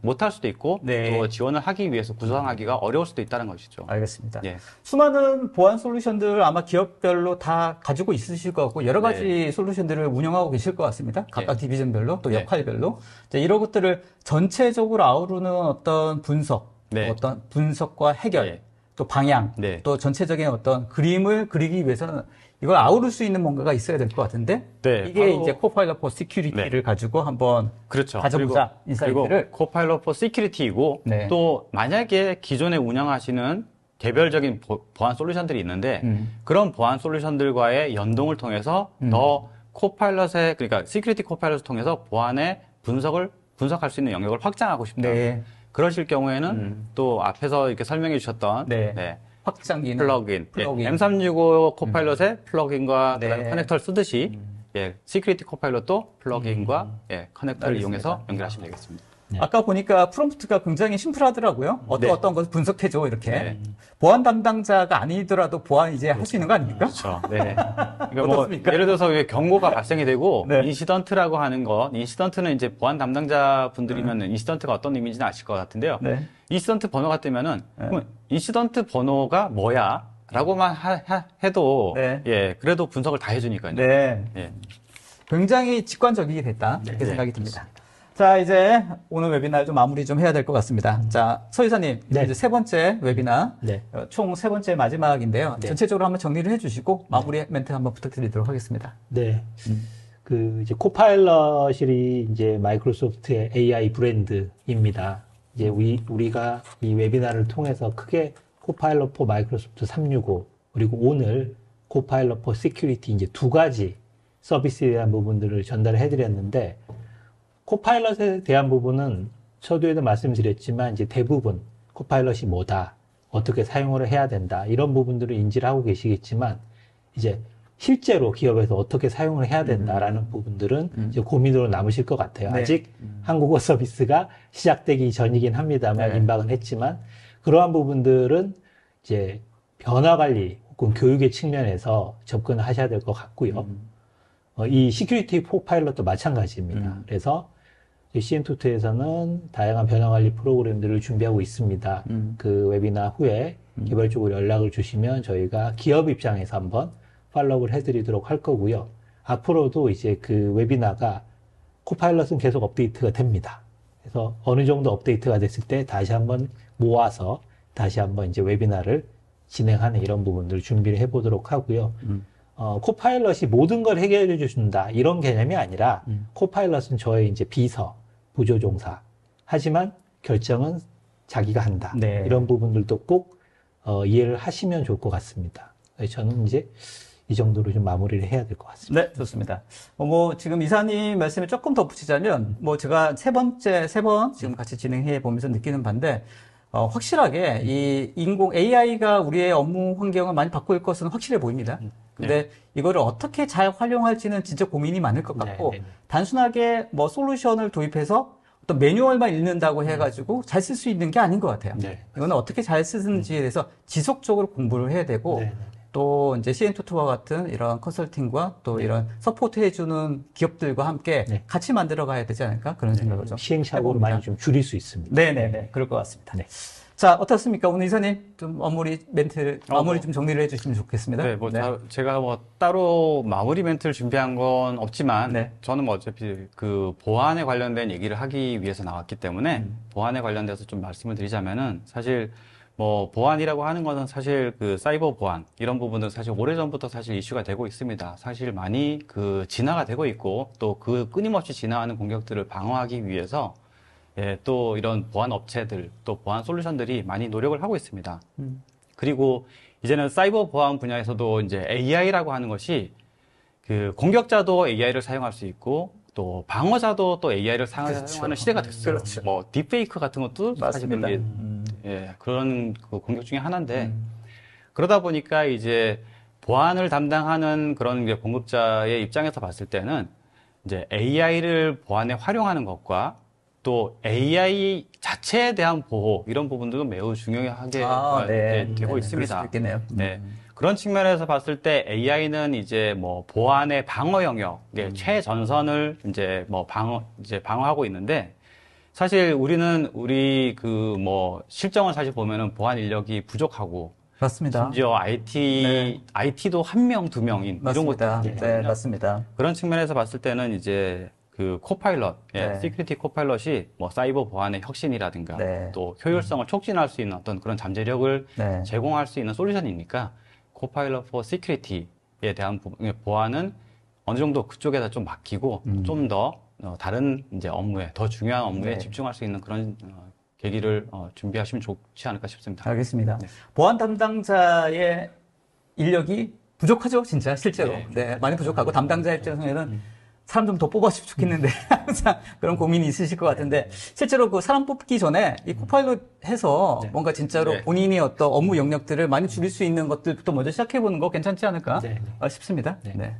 못할 수도 있고 네. 또 지원을 하기 위해서 구성하기가 어려울 수도 있다는 것이죠. 알겠습니다. 예. 수많은 보안 솔루션들 아마 기업별로 다 가지고 있으실 것 같고 여러 가지 솔루션들을 운영하고 계실 것 같습니다. 각각 디비전별로 또 네. 역할별로 이제 이런 것들을 전체적으로 아우르는 어떤 분석, 네. 어떤 분석과 해결, 네. 또 방향, 네. 또 전체적인 어떤 그림을 그리기 위해서는 이걸 아우를 수 있는 뭔가가 있어야 될 것 같은데 네, 이게 바로- 이제 코파일럿 포 시큐리티를 네. 가지고 한번 그렇죠. 가져보자 인사이트를. 그리고 코파일럿 포 시큐리티이고 네. 또 만약에 기존에 운영하시는 개별적인 보안 솔루션들이 있는데 그런 보안 솔루션들과의 연동을 통해서 더 코파일럿의 그러니까 시큐리티 코파일럿을 통해서 보안의 분석할 수 있는 영역을 확장하고 싶다. 네. 그러실 경우에는 또 앞에서 이렇게 설명해 주셨던 네. 확장 기능, 플러그인. 플러그인. 예, M365 코파일럿의 플러그인과 네. 그다음에 커넥터를 쓰듯이 예, 시큐리티 코파일럿도 플러그인과 예, 커넥터를 알겠습니다. 이용해서 연결하시면 되겠습니다. 아까 보니까 프롬프트가 굉장히 심플하더라고요. 어떤 것을 분석해줘 이렇게. 네. 보안 담당자가 아니더라도 보안 이제 할 수 있는 거 아닙니까? 그렇죠. 네. 그러니까 뭐 어떻습니까? 예를 들어서 왜 경고가 발생이 되고 네. 인시던트라고 하는 거, 인시던트는 이제 보안 담당자 분들이면 인시던트가 어떤 의미인지는 아실 것 같은데요. 네. 인시던트 번호가 뜨면은 그럼 인시던트 번호가 뭐야? 라고만 해도 네. 예, 그래도 분석을 다 해주니까요. 네. 예. 굉장히 직관적이게 됐다. 이렇게 생각이 듭니다. 자, 이제 오늘 웨비나 좀 마무리 좀 해야 될 것 같습니다. 자, 서 이사님, 네. 이제 세 번째 웨비나, 네. 총 세 번째 마지막인데요. 네. 전체적으로 한번 정리를 해주시고 마무리 멘트 한번 부탁드리도록 하겠습니다. 네. 이제 코파일럿이 이제 마이크로소프트의 AI 브랜드입니다. 이제 우리가 이 웨비나를 통해서 크게 코파일럿 포 마이크로소프트 365 그리고 오늘 코파일럿 포 시큐리티 이제 두 가지 서비스에 대한 부분들을 전달을 해드렸는데 코파일럿에 대한 부분은 서두에도 말씀드렸지만 이제 대부분 코파일럿이 뭐다, 어떻게 사용을 해야 된다 이런 부분들을 인지를 하고 계시겠지만 이제 실제로 기업에서 어떻게 사용을 해야 된다라는 부분들은 이제 고민으로 남으실 것 같아요. 네. 아직 한국어 서비스가 시작되기 전이긴 합니다만 네. 임박은 했지만 그러한 부분들은 이제 변화 관리 혹은 교육의 측면에서 접근을 하셔야 될 것 같고요. 이 시큐리티 포파일럿도 마찬가지입니다. 그래서 CN2T에서는 다양한 변화 관리 프로그램들을 준비하고 있습니다. 그 웨비나 후에 개별적으로 연락을 주시면 저희가 기업 입장에서 한번 팔로우를 해드리도록 할 거고요. 앞으로도 이제 그 웨비나가 코파일럿은 계속 업데이트가 됩니다. 그래서 어느 정도 업데이트가 됐을 때 다시 한번 모아서 다시 한번 이제 웨비나를 진행하는 이런 부분들을 준비를 해보도록 하고요. 코파일럿이 모든 걸 해결해 주신다 이런 개념이 아니라 코파일럿은 저의 이제 비서, 부조종사. 하지만 결정은 자기가 한다. 네. 이런 부분들도 꼭 이해를 하시면 좋을 것 같습니다. 저는 이제 이 정도로 좀 마무리를 해야 될 것 같습니다. 네, 좋습니다. 뭐, 지금 이사님 말씀에 조금 더 붙이자면, 뭐, 제가 세 번 지금 같이 진행해 보면서 느끼는 바인데, 확실하게 이 인공 AI가 우리의 업무 환경을 많이 바꿀 것은 확실해 보입니다. 근데 이거를 어떻게 잘 활용할지는 진짜 고민이 많을 것 같고, 네. 단순하게 뭐 솔루션을 도입해서 어떤 매뉴얼만 읽는다고 해가지고 잘 쓸 수 있는 게 아닌 것 같아요. 네. 이거는 어떻게 잘 쓰는지에 대해서 지속적으로 공부를 해야 되고, 네. 또 이제 CN2T와 같은 이런 컨설팅과 또 이런 서포트 해주는 기업들과 함께 네. 같이 만들어 가야 되지 않을까 그런 생각을 좀 시행착오를 해봅니다. 많이 좀 줄일 수 있습니다. 네네네 그럴 것 같습니다. 네. 자 어떻습니까 오늘 이사님 좀 마무리 멘트 마무리 좀 정리를 해주시면 좋겠습니다. 네, 제가 뭐 따로 마무리 멘트를 준비한 건 없지만 네. 저는 뭐 어차피 그 보안에 관련된 얘기를 하기 위해서 나왔기 때문에 보안에 관련돼서 좀 말씀을 드리자면은 사실 뭐 보안이라고 하는 거는 사실 그 사이버 보안 이런 부분은 사실 오래전부터 사실 이슈가 되고 있습니다. 사실 많이 그 진화가 되고 있고 또 그 끊임없이 진화하는 공격들을 방어하기 위해서 또 이런 보안 업체들 또 보안 솔루션들이 많이 노력을 하고 있습니다. 그리고 이제는 사이버 보안 분야에서도 이제 AI라고 하는 것이 그 공격자도 AI를 사용할 수 있고 또 방어자도 또 AI를 사용하는 시대가 됐어요. 그렇죠. 뭐 딥페이크 같은 것도 사실 맞습니다. 그런 그런 그 공격 중에 하나인데 그러다 보니까 이제 보안을 담당하는 그런 이제 공급자의 입장에서 봤을 때는 이제 AI를 보안에 활용하는 것과 또 AI 자체에 대한 보호 이런 부분들도 매우 중요하게 되고 있습니다. 그럴 수도 있겠네요. 네. 그런 측면에서 봤을 때 AI는 이제 뭐 보안의 방어 영역의 최전선을 이제 뭐 방어하고 있는데 사실 우리 그 뭐 실정을 사실 보면은 보안 인력이 부족하고 맞습니다. 심지어 IT도 한 명, 두 명인 이런 것도 맞습니다. 네, 맞습니다. 그런 측면에서 봤을 때는 이제 그 코파일럿, 시큐리티 코파일럿이 뭐 사이버 보안의 혁신이라든가 또 효율성을 촉진할 수 있는 어떤 그런 잠재력을 제공할 수 있는 솔루션이니까 코파일럿 포 시큐리티에 대한 보안은 어느 정도 그쪽에다 좀 맡기고 좀 더 다른 이제 업무에 더 중요한 업무에 집중할 수 있는 그런 계기를 준비하시면 좋지 않을까 싶습니다. 알겠습니다. 보안 담당자의 인력이 부족하죠, 진짜 실제로. 네, 많이 부족하고 담당자 입장에서는 사람 좀 더 뽑았으면 좋겠는데 항상 그런 고민이 있으실 것 같은데 실제로 그 사람 뽑기 전에 이 코파일럿 해서 뭔가 진짜로 본인이 어떤 업무 영역들을 많이 줄일 수 있는 것들부터 먼저 시작해보는 거 괜찮지 않을까 싶습니다. 네.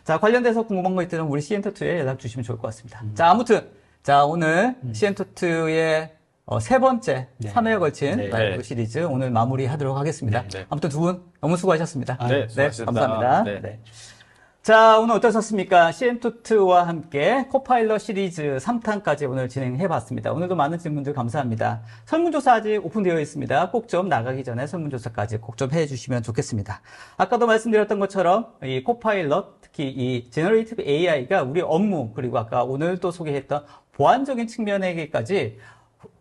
자, 관련돼서 궁금한 거 있다면 우리 CN2T에 연락 주시면 좋을 것 같습니다. 자, 아무튼 자 오늘 CN2T의 세 번째 3회에 걸친 라이브 시리즈 오늘 마무리하도록 하겠습니다. 아무튼 두 분 너무 수고하셨습니다. 네, 수고하셨습니다. 감사합니다. 네. 자, 오늘 어떠셨습니까? CN2T와 함께 코파일럿 시리즈 3탄까지 오늘 진행해 봤습니다. 오늘도 많은 질문들 감사합니다. 설문조사 아직 오픈되어 있습니다. 꼭 좀 나가기 전에 설문조사까지 꼭 좀 해주시면 좋겠습니다. 아까도 말씀드렸던 것처럼 이 코파일럿, 특히 이 제너레이티브 AI가 우리 업무, 그리고 아까 오늘 또 소개했던 보안적인 측면에게까지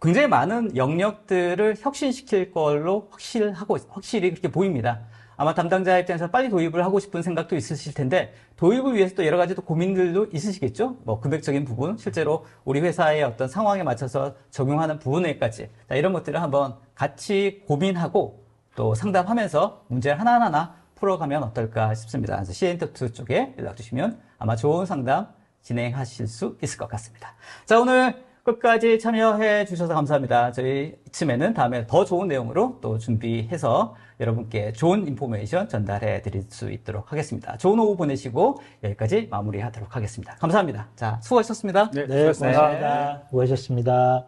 굉장히 많은 영역들을 혁신시킬 걸로 확실히 그렇게 보입니다. 아마 담당자 입장에서 빨리 도입을 하고 싶은 생각도 있으실 텐데 도입을 위해서 또 여러 가지 또 고민들도 있으시겠죠? 뭐 금액적인 부분, 실제로 우리 회사의 어떤 상황에 맞춰서 적용하는 부분에까지 이런 것들을 한번 같이 고민하고 또 상담하면서 문제를 하나하나 풀어가면 어떨까 싶습니다. 그래서 CN2 쪽에 연락 주시면 아마 좋은 상담 진행하실 수 있을 것 같습니다. 자, 오늘 끝까지 참여해 주셔서 감사합니다. 저희 이쯤에는 다음에 더 좋은 내용으로 또 준비해서 여러분께 좋은 인포메이션 전달해 드릴 수 있도록 하겠습니다. 좋은 오후 보내시고 여기까지 마무리하도록 하겠습니다. 감사합니다. 자, 수고하셨습니다. 네, 고맙습니다. 수고하셨습니다.